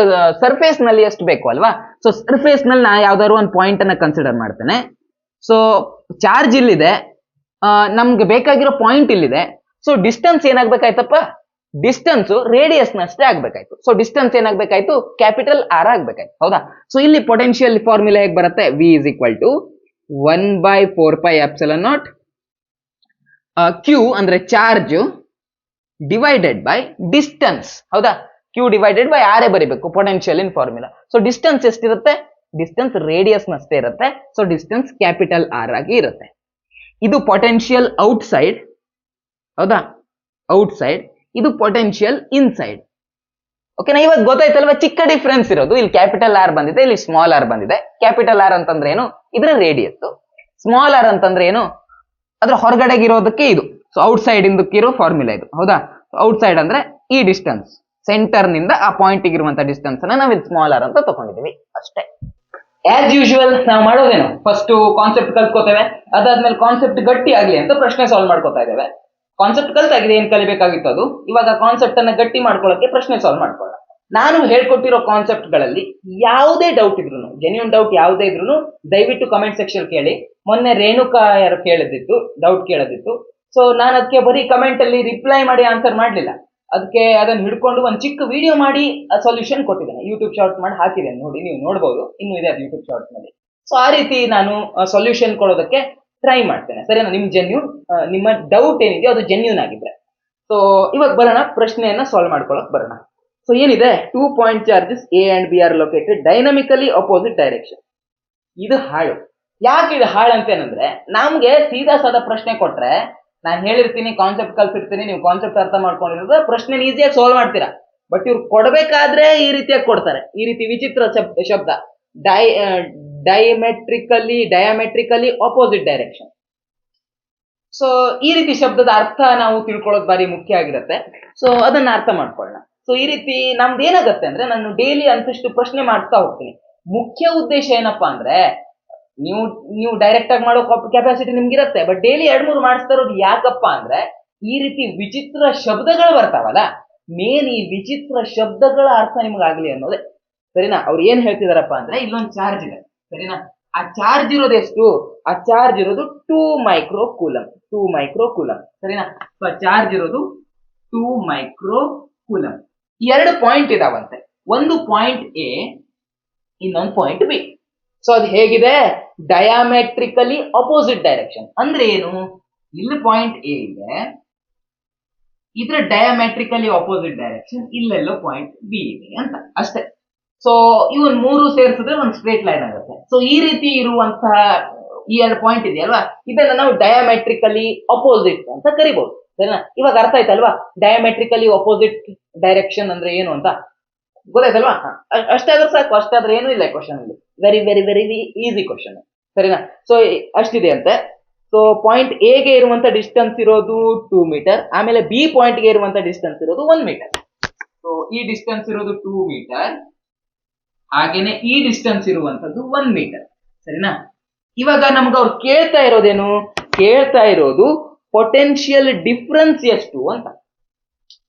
ಸರ್ಫೇಸ್ ನಲ್ಲಿ ಎಷ್ಟು ಬೇಕು ಅಲ್ವಾ? ಸೊ ಸರ್ಫೇಸ್ ನಲ್ಲಿ ನಾ ಯಾವ್ದಾದ್ರು ಒಂದು ಪಾಯಿಂಟ್ ಅನ್ನ ಕನ್ಸಿಡರ್ ಮಾಡ್ತೇನೆ. ಸೊ ಚಾರ್ಜ್ ಇಲ್ಲಿದೆ, ನಮ್ಗೆ ಬೇಕಾಗಿರೋ ಪಾಯಿಂಟ್ ಇಲ್ಲಿದೆ. ಸೊ ಡಿಸ್ಟೆನ್ಸ್ ಏನಾಗ್ಬೇಕಾಯ್ತಪ್ಪ? ಡಿಸ್ಟೆನ್ಸ್ ರೇಡಿಯಸ್ ನಷ್ಟೇ ಆಗ್ಬೇಕಾಯ್ತು. ಸೊ ಡಿಸ್ಟೆನ್ಸ್ ಏನಾಗ್ಬೇಕಾಯ್ತು? ಕ್ಯಾಪಿಟಲ್ ಆರ್ ಆಗ್ಬೇಕಾಯ್ತು, ಹೌದಾ? ಸೊ ಇಲ್ಲಿ ಪೊಟೆನ್ಶಿಯಲ್ ಫಾರ್ಮುಲಾ ಹೇಗೆ ಬರುತ್ತೆ? V is equal to 1/4πε0 Q ಅಂದ್ರೆ ಚಾರ್ಜ್ ಡಿವೈಡೆಡ್ ಬೈ ಡಿಸ್ಟೆನ್ಸ್, ಹೌದಾ? Q ಡಿವೈಡೆಡ್ ಬೈ ಆರ್ ಬರಿಬೇಕು potential in formula. So distance ಎಷ್ಟಿರುತ್ತೆ? ಡಿಸ್ಟೆನ್ಸ್ ರೇಡಿಯಸ್ ನಷ್ಟೇ ಇರುತ್ತೆ. ಸೊ ಡಿಸ್ಟೆನ್ಸ್ ಕ್ಯಾಪಿಟಲ್ ಆರ್ ಆಗಿ ಇರುತ್ತೆ. ಇದು ಪೊಟೆನ್ಶಿಯಲ್ ಔಟ್ ಸೈಡ್, ಹೌದಾ? Outside. ಇದು ಪೊಟೆನ್ಶಿಯಲ್ ಇನ್ಸೈಡ್. ಓಕೆನಾ? ಇವಾಗ ಗೊತ್ತಾಯ್ತಲ್ವಾ ಚಿಕ್ಕ ಡಿಫ್ರೆನ್ಸ್ ಇರೋದು. ಇಲ್ಲಿ ಕ್ಯಾಪಿಟಲ್ ಆರ್ ಬಂದಿದೆ, ಇಲ್ಲಿ ಸ್ಮಾಲ್ ಆರ್ ಬಂದಿದೆ. ಕ್ಯಾಪಿಟಲ್ ಆರ್ ಅಂತಂದ್ರೆ ಏನು? ಇದ್ರ ರೇಡಿಯಸ್. ಸ್ಮಾಲ್ ಆರ್ ಅಂತಂದ್ರೆ ಏನು? ಅದ್ರ ಹೊರಗಡೆಗಿರೋದಕ್ಕೆ ಇದು. ಸೊ ಔಟ್ ಸೈಡ್ ಇಂದಕ್ಕಿರೋ ಫಾರ್ಮುಲಾ ಇದು, ಹೌದಾ? ಔಟ್ ಸೈಡ್ ಅಂದ್ರೆ ಈ ಡಿಸ್ಟೆನ್ಸ್, ಸೆಂಟರ್ ನಿಂದ ಆ ಪಾಯಿಂಟ್ ಇರುವಂತ ಡಿಸ್ಟೆನ್ಸ್ ಅನ್ನ ನಾವು ಇದು ಸ್ಮಾಲ್ ಆರ್ ಅಂತ ತಗೊಂಡಿದೀವಿ ಅಷ್ಟೇ. ಆಸ್ ಯೂಶುವಲ್ ನಾವು ಮಾಡೋದೇನು, ಫಸ್ಟ್ ಕಾನ್ಸೆಪ್ಟ್ ಕಲ್ತ್ಕೋತೇವೆ, ಅದಾದ್ಮೇಲೆ ಕಾನ್ಸೆಪ್ಟ್ ಗಟ್ಟಿ ಆಗ್ಲಿ ಅಂತ ಪ್ರಶ್ನೆ ಸಾಲ್ವ್ ಮಾಡ್ಕೋತಾ ಇದ್ದೇವೆ. ಕಾನ್ಸೆಪ್ಟ್ ಕಲ್ತಾಗಿದೆ, ಏನ್ ಕಲಿಬೇಕಾಗಿತ್ತು ಅದು. ಇವಾಗ ಕಾನ್ಸೆಪ್ಟ್ ಅನ್ನ ಗಟ್ಟಿ ಮಾಡ್ಕೊಳ್ಳೋಕೆ ಪ್ರಶ್ನೆ ಸಾಲ್ವ್ ಮಾಡ್ಕೊಳ್ಳೋಣ. ನಾನು ಹೇಳ್ಕೊಟ್ಟಿರೋ ಕಾನ್ಸೆಪ್ಟ್ ಗಳಲ್ಲಿ ಯಾವುದೇ ಡೌಟ್ ಇದ್ರು, ಜೆನ್ಯೂನ್ ಡೌಟ್ ಯಾವುದೇ ಇದ್ರು ದಯವಿಟ್ಟು ಕಮೆಂಟ್ ಸೆಕ್ಷನ್ ಕೇಳಿ. ಮೊನ್ನೆ ರೇಣುಕಾ ಯಾರು ಕೇಳದಿತ್ತು, ಡೌಟ್ ಕೇಳದಿತ್ತು. ಸೊ ನಾನು ಅದಕ್ಕೆ ಬರೀ ಕಮೆಂಟ್ ಅಲ್ಲಿ ರಿಪ್ಲೈ ಮಾಡಿ ಆನ್ಸರ್ ಮಾಡ್ಲಿಲ್ಲ, ಅದಕ್ಕೆ ಅದನ್ನ ಹಿಡ್ಕೊಂಡು ಒಂದು ಚಿಕ್ಕ ವಿಡಿಯೋ ಮಾಡಿ ಸೊಲ್ಯೂಷನ್ ಕೊಟ್ಟಿದ್ದೇನೆ, ಯೂಟ್ಯೂಬ್ ಶಾರ್ಟ್ ಮಾಡಿ ಹಾಕಿದ್ದೇನೆ, ನೋಡಿ ನೀವು ನೋಡ್ಬೋದು, ಇನ್ನು ಇದೆ ಅದು ಯೂಟ್ಯೂಬ್ ಶಾರ್ಟ್ ಮಾಡಿ. ಸೊ ಆ ರೀತಿ ನಾನು ಸೊಲ್ಯೂಷನ್ ಕೊಡೋದಕ್ಕೆ ಟ್ರೈ ಮಾಡ್ತೇನೆ, ಸರಿನಾ? ನಿಮ್ ಜೆನ್ಯೂನ್, ನಿಮ್ಮ ಡೌಟ್ ಏನಿದೆಯೋ ಅದು ಜೆನ್ಯೂನ್ ಆಗಿದ್ರೆ. ಸೊ ಇವಾಗ ಬರೋಣ, ಪ್ರಶ್ನೆಯನ್ನ ಸಾಲ್ವ್ ಮಾಡ್ಕೊಳಕ್ ಬರೋಣ. ಸೊ ಏನಿದೆ, 2 point charges A and B are located dynamically opposite direction. ಇದು ಹಾಳು. ಯಾಕೆ ಇದು ಹಾಳು ಅಂತೇನಂದ್ರೆ, ನಮ್ಗೆ ಸೀದಾ ಸಾದಾ ಪ್ರಶ್ನೆ ಕೊಟ್ರೆ ನಾನು ಹೇಳಿರ್ತೀನಿ, ಕಾನ್ಸೆಪ್ಟ್ ಕಲ್ಸಿರ್ತೀನಿ, ನೀವು ಕಾನ್ಸೆಪ್ಟ್ ಅರ್ಥ ಮಾಡ್ಕೊಂಡಿರೋದು ಪ್ರಶ್ನೆ ಈಸಿಯಾಗಿ ಸಾಲ್ವ್ ಮಾಡ್ತೀರಾ. ಬಟ್ ಇವ್ರು ಕೊಡ್ಬೇಕಾದ್ರೆ ಈ ರೀತಿಯಾಗಿ ಕೊಡ್ತಾರೆ, ಈ ರೀತಿ ವಿಚಿತ್ರ ಶಬ್ದ, ಡಯಾಮೆಟ್ರಿಕಲಿ ಅಪೋಸಿಟ್ ಡೈರೆಕ್ಷನ್. ಸೊ ಈ ರೀತಿ ಶಬ್ದದ ಅರ್ಥ ನಾವು ತಿಳ್ಕೊಳ್ಳೋದು ಬಾರಿ ಮುಖ್ಯ ಆಗಿರುತ್ತೆ. ಸೊ ಅದನ್ನ ಅರ್ಥ ಮಾಡ್ಕೊಳ್ಳೋಣ. ಸೊ ಈ ರೀತಿ ನಮ್ದು ಏನಾಗುತ್ತೆ ಅಂದ್ರೆ, ನಾನು ಡೈಲಿ ಅಂತಷ್ಟು ಪ್ರಶ್ನೆ ಮಾಡ್ತಾ ಹೋಗ್ತೀನಿ. ಮುಖ್ಯ ಉದ್ದೇಶ ಏನಪ್ಪಾ ಅಂದ್ರೆ, ನೀವು ಡೈರೆಕ್ಟ್ ಆಗಿ ಮಾಡೋ ಕೆಪಾಸಿಟಿ ನಿಮ್ಗಿರುತ್ತೆ, ಬಟ್ ಡೈಲಿ 2-3 ಮಾಡಿಸ್ತಾ ಇರೋದು ಯಾಕಪ್ಪ ಅಂದ್ರೆ, ಈ ರೀತಿ ವಿಚಿತ್ರ ಶಬ್ದಗಳು ಬರ್ತಾವಲ್ಲ, ಮೇನ್ ಈ ವಿಚಿತ್ರ ಶಬ್ದಗಳ ಅರ್ಥ ನಿಮ್ಗಾಗ್ಲಿ ಅನ್ನೋದೇ, ಸರಿನಾ? ಅವ್ರು ಏನ್ ಹೇಳ್ತಿದಾರಪ್ಪ ಅಂದ್ರೆ, ಇಲ್ಲೊಂದು ಚಾರ್ಜ್ ಇದೆ, ಸರಿನಾ? ಆ ಚಾರ್ಜ್ ಇರೋದು ಎಷ್ಟು? ಆ ಚಾರ್ಜ್ ಇರೋದು 2 ಮೈಕ್ರೋ ಕೂಲಂ, ಸರಿನಾ? ಸೊ ಆ ಚಾರ್ಜ್ ಇರೋದು 2 ಮೈಕ್ರೋ ಕೂಲಂ. 2 ಪಾಯಿಂಟ್ ಇದಾವಂತೆ, ಒಂದು ಪಾಯಿಂಟ್ ಎ, ಇನ್ನೊಂದು ಪಾಯಿಂಟ್ ಬಿ. ಸೊ ಅದು ಹೇಗಿದೆ? Diametrically opposite direction. ಅಂದ್ರೆ ಏನು? ಇಲ್ಲಿ ಪಾಯಿಂಟ್ ಎ ಇದೆ, ಇದ್ರ diametrically opposite direction, ಇಲ್ಲೆಲ್ಲೋ point B ಇದೆ ಅಂತ ಅಷ್ಟೇ. ಸೊ ಇವನ್ 3 ಸೇರಿಸಿದ್ರೆ ಒಂದು ಸ್ಟ್ರೇಟ್ ಲೈನ್ ಆಗುತ್ತೆ. ಸೊ ಈ ರೀತಿ ಇರುವಂತಹ ಈ 2 ಪಾಯಿಂಟ್ ಇದೆಯಲ್ವಾ, ಇದನ್ನ ನಾವು ಡಯಾಮೆಟ್ರಿಕಲಿ ಅಪೋಸಿಟ್ ಅಂತ ಕರಿಬಹುದು, ಸರಿನಾ? ಇವಾಗ ಅರ್ಥ ಆಯ್ತಲ್ವಾ ಡಯಾಮೆಟ್ರಿಕಲಿ ಅಪೋಸಿಟ್ ಡೈರೆಕ್ಷನ್ ಅಂದ್ರೆ ಏನು ಅಂತ? ಗೊತ್ತಾಯ್ತಲ್ವಾ? ಅಷ್ಟಾದ್ರೂ ಸಾಕು, ಅಷ್ಟಾದ್ರೆ ಏನೂ ಇಲ್ಲ ಕ್ವಶನ್ ಅಲ್ಲಿ. Very very very easy question, ಸರಿನಾ? ಸೊ ಅಷ್ಟಿದೆ ಅಂತೆ. ಸೊ ಪಾಯಿಂಟ್ ಎ ಗೆ ಇರುವಂತ ಡಿಸ್ಟೆನ್ಸ್ ಇರೋದು 2 ಮೀಟರ್, ಆಮೇಲೆ ಬಿ ಪಾಯಿಂಟ್ ಗೆ ಇರುವಂತ ಡಿಸ್ಟೆನ್ಸ್ ಇರೋದು 1 ಮೀಟರ್. ಸೊ ಈ ಡಿಸ್ಟೆನ್ಸ್ ಇರೋದು 2 ಮೀಟರ್, ಹಾಗೇನೆ ಈ ಡಿಸ್ಟೆನ್ಸ್ ಇರುವಂತದ್ದು 1 ಮೀಟರ್, ಸರಿನಾ? ಇವಾಗ ನಮ್ಗೆ ಅವ್ರು ಕೇಳ್ತಾ ಇರೋದು ಪೊಟೆನ್ಶಿಯಲ್ ಡಿಫ್ರೆನ್ಸ್ ಎಷ್ಟು ಅಂತ,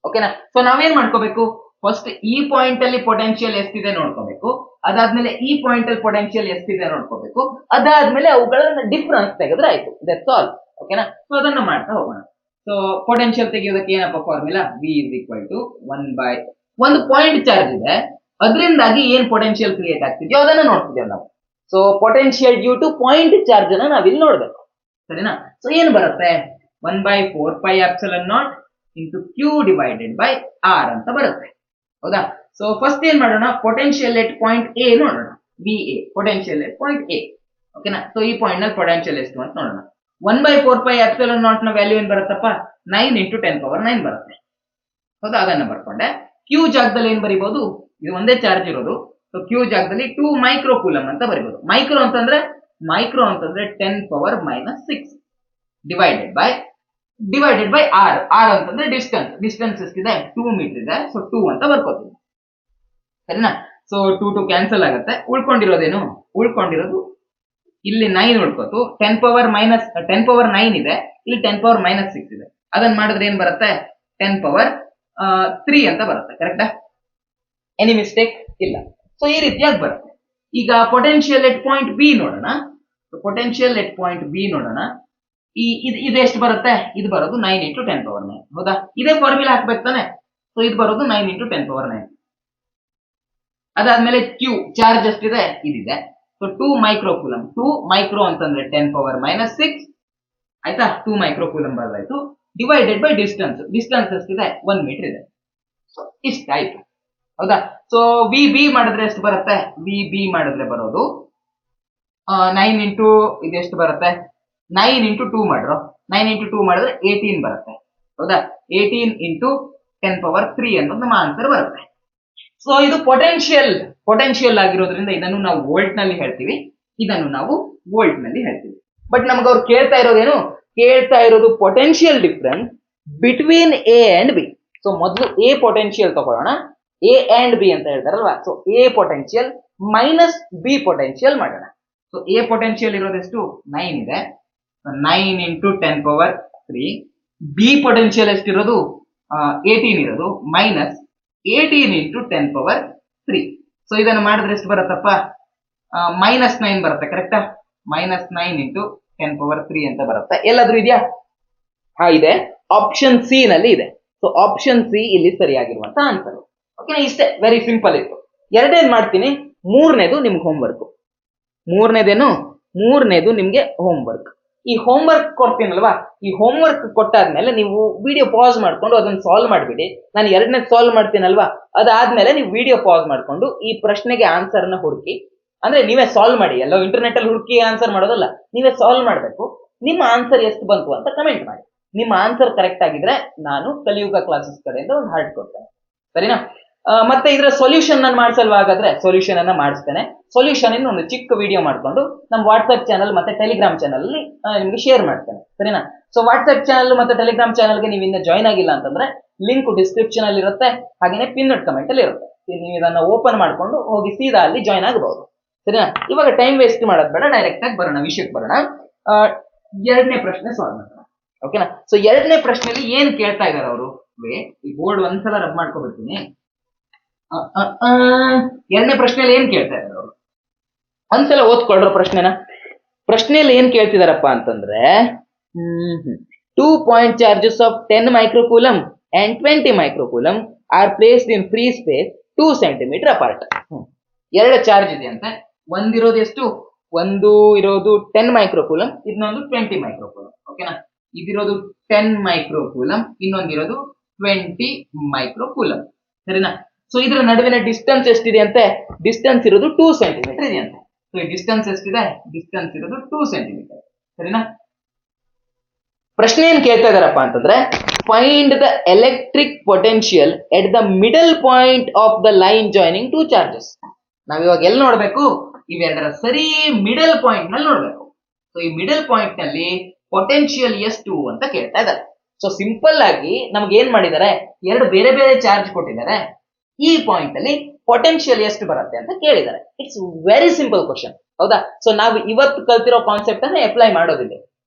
ಓಕೆನಾ? ಸೊ ನಾವೇನ್ ಮಾಡ್ಕೋಬೇಕು, ಫಸ್ಟ್ ಈ ಪಾಯಿಂಟ್ ಅಲ್ಲಿ ಪೊಟೆನ್ಶಿಯಲ್ ಎಷ್ಟಿದೆ ನೋಡ್ಕೋಬೇಕು, ಅದಾದ್ಮೇಲೆ ಈ ಪಾಯಿಂಟ್ ಅಲ್ಲಿ ಪೊಟೆನ್ಶಿಯಲ್ ಎಷ್ಟಿದೆ ನೋಡ್ಕೋಬೇಕು, ಅದಾದ್ಮೇಲೆ ಅವುಗಳನ್ನ ಡಿಫ್ರೆನ್ಸ್ ತೆಗೆದ್ರೆ ಆಯ್ತು, ದಟ್ಸ್ ಆಲ್, ಓಕೆನಾ? ಸೊ ಅದನ್ನ ಮಾಡ್ತಾ ಹೋಗೋಣ. ಸೊ ಪೊಟೆನ್ಶಿಯಲ್ ತೆಗೆಯೋದಕ್ಕೆ ಏನಪ್ಪ ಫಾರ್ಮುಲಾ? V = 1/, ಒಂದು ಪಾಯಿಂಟ್ ಚಾರ್ಜ್ ಇದೆ, ಅದರಿಂದಾಗಿ ಏನ್ ಪೊಟೆನ್ಶಿಯಲ್ ಕ್ರಿಯೇಟ್ ಆಗ್ತಿದೆಯೋ ಅದನ್ನ ನೋಡ್ತಿದ್ದೇವೆ ನಾವು. So potential due to point charge ಅನ್ನ ನಾವಿಲ್ಲಿ ನೋಡ್ಬೇಕು, ಸರಿನಾ? ಸೊ ಏನ್ ಬರುತ್ತೆ? 1/4πε0 into Q divided by R ಅಂತ ಬರುತ್ತೆ, ಹೌದಾ? ಸೊ ಫಸ್ಟ್ ಏನ್ ಮಾಡೋಣ, ಪೊಟೆನ್ಶಿಯಲ್ ಎಟ್ ಪಾಯಿಂಟ್ ಎ ನೋಡೋಣ. VA potential at point A, ಓಕೆನಾ? ಸೊ ಈ ಪಾಯಿಂಟ್ ನಲ್ಲಿ ಪೊಟೆನ್ಶಿಯಲ್ ಎಷ್ಟು ಅಂತ ನೋಡೋಣ. 1/4πε0 ನ ವ್ಯಾಲ್ಯೂ ಏನ್ ಬರುತ್ತಪ್ಪ? 9 × 10⁻⁹ ಬರುತ್ತೆ, ಹೌದಾ? ಅದನ್ನ ಬರ್ಕೊಂಡೆ. ಕ್ಯೂ ಜಾಗದಲ್ಲಿ ಏನ್ ಬರಿಬಹುದು? ಇದು ಒಂದೇ ಚಾರ್ಜ್ ಇರೋದು, ಸೊ ಕ್ಯೂ ಜಾಗದಲ್ಲಿ 2 ಮೈಕ್ರೋ ಕೂಲಂ ಅಂತ ಬರಿಬಹುದು. ಮೈಕ್ರೋ ಅಂತಂದ್ರೆ 10⁻⁶ ಡಿವೈಡೆಡ್ ಬೈ ಆರ್. ಆರ್ ಅಂತಂದ್ರೆ ಡಿಸ್ಟೆನ್ಸ್ ಎಷ್ಟಿದೆ? 2 ಮೀಟರ್ ಇದೆ, ಸೊ 2 ಅಂತ ಬರ್ಕೋತೀವಿ, ಸರಿನಾ? ಸೊ 2 ಕ್ಯಾನ್ಸಲ್ ಆಗುತ್ತೆ, ಉಳ್ಕೊಂಡಿರೋದು ಇಲ್ಲಿ 9 ಉಳ್ಕೋತು. 10⁻9 ಇದೆ, ಇಲ್ಲಿ 10⁻⁶ ಇದೆ. ಅದನ್ನ ಮಾಡಿದ್ರೆ ಏನ್ ಬರುತ್ತೆ? 10⁻3 ಅಂತ ಬರುತ್ತೆ, ಕರೆಕ್ಟಾ? ಎನಿ ಮಿಸ್ಟೇಕ್ ಇಲ್ಲ. ಸೊ ಈ ರೀತಿಯಾಗಿ ಬರುತ್ತೆ. ಈಗ ಪೊಟೆನ್ಶಿಯಲ್ ಎಟ್ ಪಾಯಿಂಟ್ ಬಿ ನೋಡೋಣ. ಇದು ಎಷ್ಟು ಬರುತ್ತೆ? ಇದು ಬರೋದು 9 × 10⁻⁹, ಹೌದಾ? ಇದೇ ಫಾರ್ಮುಲಾ ಹಾಕ್ಬೇಕು ತಾನೆ? ಸೊ ಇದು ಬರೋದು 9 × 10⁻⁹. ಅದಾದ್ಮೇಲೆ ಕ್ಯೂ ಚಾರ್ಜ್ ಎಷ್ಟಿದೆ? ಇದಿದೆ, ಸೊ 2 ಮೈಕ್ರೋ ಕೂಲಂ. 2 ಮೈಕ್ರೋ ಅಂತಂದ್ರೆ 10⁻⁶, ಆಯ್ತಾ? 2 ಮೈಕ್ರೋ ಕೂಲಂ ಬರಲಾಯ್ತು. ಡಿವೈಡೆಡ್ ಬೈ ಡಿಸ್ಟೆನ್ಸ್ ಎಷ್ಟಿದೆ? 1 ಮೀಟರ್ ಇದೆ. ಸೊ ಇಷ್ಟಾಯ್ತು, ಹೌದಾ? ಸೊ ವಿ ಮಾಡಿದ್ರೆ ಎಷ್ಟು ಬರುತ್ತೆ? ವಿ ಮಾಡಿದ್ರೆ ಬರೋದು 9 ಇಂಟು ಇದೆಷ್ಟು ಬರುತ್ತೆ? 9 × 2 ಮಾಡ್ರು. 9 × 2 ಮಾಡಿದ್ರೆ 18 ಬರುತ್ತೆ, ಹೌದಾ? 18 × 10⁻3 ಅನ್ನೋದು ನಮ್ಮ ಆನ್ಸರ್ ಬರುತ್ತೆ. ಸೊ ಇದು ಪೊಟೆನ್ಶಿಯಲ್ ಆಗಿರೋದ್ರಿಂದ ಇದನ್ನು ನಾವು ವೋಲ್ಟ್ ನಲ್ಲಿ ಹೇಳ್ತೀವಿ, ಬಟ್ ನಮ್ಗೆ ಅವ್ರು ಕೇಳ್ತಾ ಇರೋದು potential difference between A and B. So ಮೊದಲು ಎ ಪೊಟೆನ್ಶಿಯಲ್ ತಗೊಳ್ಳೋಣ. ಎ ಅಂಡ್ ಬಿ ಅಂತ ಹೇಳ್ತಾರಲ್ವಾ, so A potential minus B potential ಮಾಡೋಣ. ಸೊ ಎ ಪೊಟೆನ್ಶಿಯಲ್ ಇರೋದೆಷ್ಟು? 9 ಇದೆ, 9 × 10⁻3. B potential ಎಷ್ಟಿರೋದು? 18 ಇರೋದು, ಮೈನಸ್ 18 × 10⁻3. ಸೊ ಇದನ್ನು ಮಾಡಿದ್ರೆ ಎಷ್ಟು ಬರುತ್ತಪ್ಪ? -9 ಬರುತ್ತೆ, ಕರೆಕ್ಟಾ? -9 × 10⁻3 ಅಂತ ಬರುತ್ತೆ. ಎಲ್ಲಾದ್ರೂ ಇದೆಯಾ? ಇದೆ, ಆಪ್ಷನ್ ಸಿ ನಲ್ಲಿ ಇದೆ. ಸೊ ಆಪ್ಷನ್ ಸಿ ಇಲ್ಲಿ ಸರಿಯಾಗಿರುವಂತ ಆನ್ಸರ್. ಓಕೆನಾ, ಇಷ್ಟೇ, ವೆರಿ ಸಿಂಪಲ್ ಇತ್ತು. ಎರಡನೇದು ಮಾಡ್ತೀನಿ, ಮೂರನೇದು ನಿಮ್ಗೆ ಹೋಮ್ವರ್ಕ್. ಮೂರನೇದು ನಿಮ್ಗೆ ಹೋಮ್ವರ್ಕ್. ಈ ಹೋಮ್ವರ್ಕ್ ಕೊಡ್ತೀನಲ್ವಾ, ಈ ಹೋಮ್ವರ್ಕ್ ಕೊಟ್ಟಾದ್ಮೇಲೆ ನೀವು ವಿಡಿಯೋ ಪಾಸ್ ಮಾಡ್ಕೊಂಡು ಅದನ್ನ ಸಾಲ್ವ್ ಮಾಡ್ಬಿಡಿ. ನಾನು ಎರಡನೇದು ಸಾಲ್ವ್ ಮಾಡ್ತೀನಲ್ವಾ, ಅದಾದ್ಮೇಲೆ ನೀವು ವಿಡಿಯೋ ಪಾಸ್ ಮಾಡ್ಕೊಂಡು ಈ ಪ್ರಶ್ನೆಗೆ ಆನ್ಸರ್ ನ ಹುಡುಕಿ, ಅಂದ್ರೆ ನೀವೇ ಸಾಲ್ವ್ ಮಾಡಿ, ಎಲ್ಲ ಇಂಟರ್ನೆಟ್ ಅಲ್ಲಿ ಹುಡುಕಿ ಆನ್ಸರ್ ಮಾಡೋದಲ್ಲ, ನೀವೇ ಸಾಲ್ವ್ ಮಾಡ್ಬೇಕು. ನಿಮ್ಮ ಆನ್ಸರ್ ಎಷ್ಟು ಬಂತು ಅಂತ ಕಮೆಂಟ್ ಮಾಡಿ. ನಿಮ್ಮ ಆನ್ಸರ್ ಕರೆಕ್ಟ್ ಆಗಿದ್ರೆ ನಾನು ಕಲಿಯುಗ ಕ್ಲಾಸಸ್ ಕಡೆಯಿಂದ ಒಂದು ಹಾರ್ಟ್ ಕೊಡ್ತೇನೆ, ಸರಿನಾ? ಮತ್ತೆ ಇದರ ಸೊಲ್ಯೂಷನ್ ನಾನು ಮಾಡಿಸಲ್ವಾ? ಹಾಗಾದ್ರೆ ಸೊಲ್ಯೂಷನ್ ಅನ್ನ ಮಾಡಿಸ್ತೇನೆ. ಸೊಲ್ಯೂಷನ್ ಇನ್ನು ಒಂದು ಚಿಕ್ಕ ವಿಡಿಯೋ ಮಾಡ್ಕೊಂಡು ನಮ್ಮ ವಾಟ್ಸ್ಆಪ್ ಚಾನಲ್ ಮತ್ತೆ ಟೆಲಿಗ್ರಾಮ್ ಚಾನಲ್ ಅಲ್ಲಿ ನಿಮ್ಗೆ ಶೇರ್ ಮಾಡ್ತೇನೆ, ಸರಿನಾ? ಸೊ ವಾಟ್ಸ್ಆಪ್ ಚಾನಲ್ ಮತ್ತೆ ಟೆಲಿಗ್ರಾಮ್ ಚಾನಲ್ಗೆ ನೀವು ಇನ್ನ ಜಾಯ್ನ್ ಆಗಿಲ್ಲ ಅಂತಂದ್ರೆ ಲಿಂಕ್ ಡಿಸ್ಕ್ರಿಪ್ಷನ್ ಅಲ್ಲಿ ಇರುತ್ತೆ, ಹಾಗೇನೆ ಪಿನ್ನಡ್ ಕಮೆಂಟ್ ಅಲ್ಲಿ ಇರುತ್ತೆ. ನೀವು ಇದನ್ನ ಓಪನ್ ಮಾಡ್ಕೊಂಡು ಹೋಗಿ ಸೀದಾ ಅಲ್ಲಿ ಜಾಯ್ನ್ ಆಗಬಹುದು, ಸರಿನಾ? ಇವಾಗ ಟೈಮ್ ವೇಸ್ಟ್ ಮಾಡೋದು ಬೇಡ, ಡೈರೆಕ್ಟ್ ಆಗಿ ಬರೋಣ, ವಿಷಯಕ್ಕೆ ಬರೋಣ. ಎರಡನೇ ಪ್ರಶ್ನೆ ಸಾಲ್ವ್ ಮಾಡೋಣ, ಓಕೆನಾ? ಸೊ ಎರಡನೇ ಪ್ರಶ್ನೆಯಲ್ಲಿ ಏನ್ ಕೇಳ್ತಾ ಇದಾರೆ ಅವರು? ಈ ಬೋರ್ಡ್ ಒಂದ್ಸಲ ರಬ್ ಮಾಡ್ಕೊಬಿಡ್ತೀನಿ. ಎರಡನೇ ಪ್ರಶ್ನೆಯಲ್ಲಿ ಏನ್ ಕೇಳ್ತಾ ಇದ್ದಾರೆ ಅವರು? ಒಂದ್ಸಲ ಓದ್ಕೊಳ್ರ ಪ್ರಶ್ನೆನ. ಪ್ರಶ್ನೆಯಲ್ಲಿ ಏನ್ ಕೇಳ್ತಿದಾರಪ್ಪ ಅಂತಂದ್ರೆ, 2 point charges of 10 microcoulomb and 20 microcoulomb are placed in free space 2 centimeter apart. ಎರಡು ಚಾರ್ಜ್ ಇದೆ ಅಂತ, ಒಂದಿರೋದು ಎಷ್ಟು? ಒಂದು ಇರೋದು 10 ಮೈಕ್ರೋಕೂಲಮ್, ಇನ್ನೊಂದು 20 ಮೈಕ್ರೋಕೂಲಮ್, ಓಕೆನಾ? ಇದಿರೋದು 10 ಮೈಕ್ರೋಕೂಲಮ್, ಇನ್ನೊಂದಿರೋದು 20 ಮೈಕ್ರೋಕೂಲಮ್, ಸರಿನಾ? ಸೊ ಇದರ ನಡುವಿನ ಡಿಸ್ಟೆನ್ಸ್ ಎಷ್ಟಿದೆ ಅಂತೆ? ಡಿಸ್ಟೆನ್ಸ್ ಇರೋದು 2 ಸೆಂಟಿಮೀಟರ್ ಇದೆ ಅಂತೆ. ಸೊ ಈ ಡಿಸ್ಟೆನ್ಸ್ ಎಷ್ಟಿದೆ? ಡಿಸ್ಟೆನ್ಸ್ ಇರೋದು 2 ಸೆಂಟಿಮೀಟರ್, ಸರಿನಾ? ಪ್ರಶ್ನೆ ಏನ್ ಕೇಳ್ತಾ ಇದಾರಪ್ಪ ಅಂತಂದ್ರೆ, find the electric potential at the middle point of the line joining two charges. ನಾವ್ ಇವಾಗ ಎಲ್ಲಿ ನೋಡ್ಬೇಕು? ಇವೆರಡರ ಸರಿ ಮಿಡಲ್ ಪಾಯಿಂಟ್ ನಲ್ಲಿ ನೋಡ್ಬೇಕು. ಸೊ ಈ ಮಿಡಲ್ ಪಾಯಿಂಟ್ ನಲ್ಲಿ ಪೊಟೆನ್ಶಿಯಲ್ ಎಷ್ಟು ಅಂತ ಕೇಳ್ತಾ ಇದ್ದಾರೆ. ಸೊ ಸಿಂಪಲ್ ಆಗಿ ನಮ್ಗೆ ಏನ್ ಮಾಡಿದ್ದಾರೆ, ಎರಡು ಬೇರೆ ಬೇರೆ ಚಾರ್ಜ್ ಕೊಟ್ಟಿದ್ದಾರೆ, ಈ ಪಾಯಿಂಟ್ ಅಲ್ಲಿ ಪೊಟೆನ್ಶಿಯಲ್ ಎಷ್ಟು ಬರುತ್ತೆ ಅಂತ ಕೇಳಿದ್ದಾರೆ. ಇಟ್ಸ್ ವೆರಿ ಸಿಂಪಲ್ ಕ್ವಶನ್, ಹೌದಾ? ಸೊ ನಾವು ಇವತ್ತು ಕಲ್ತಿರೋ ಕಾನ್ಸೆಪ್ಟ್ ಅನ್ನ ಅಪ್ಲೈ ಮಾಡೋದಿಲ್ಲ.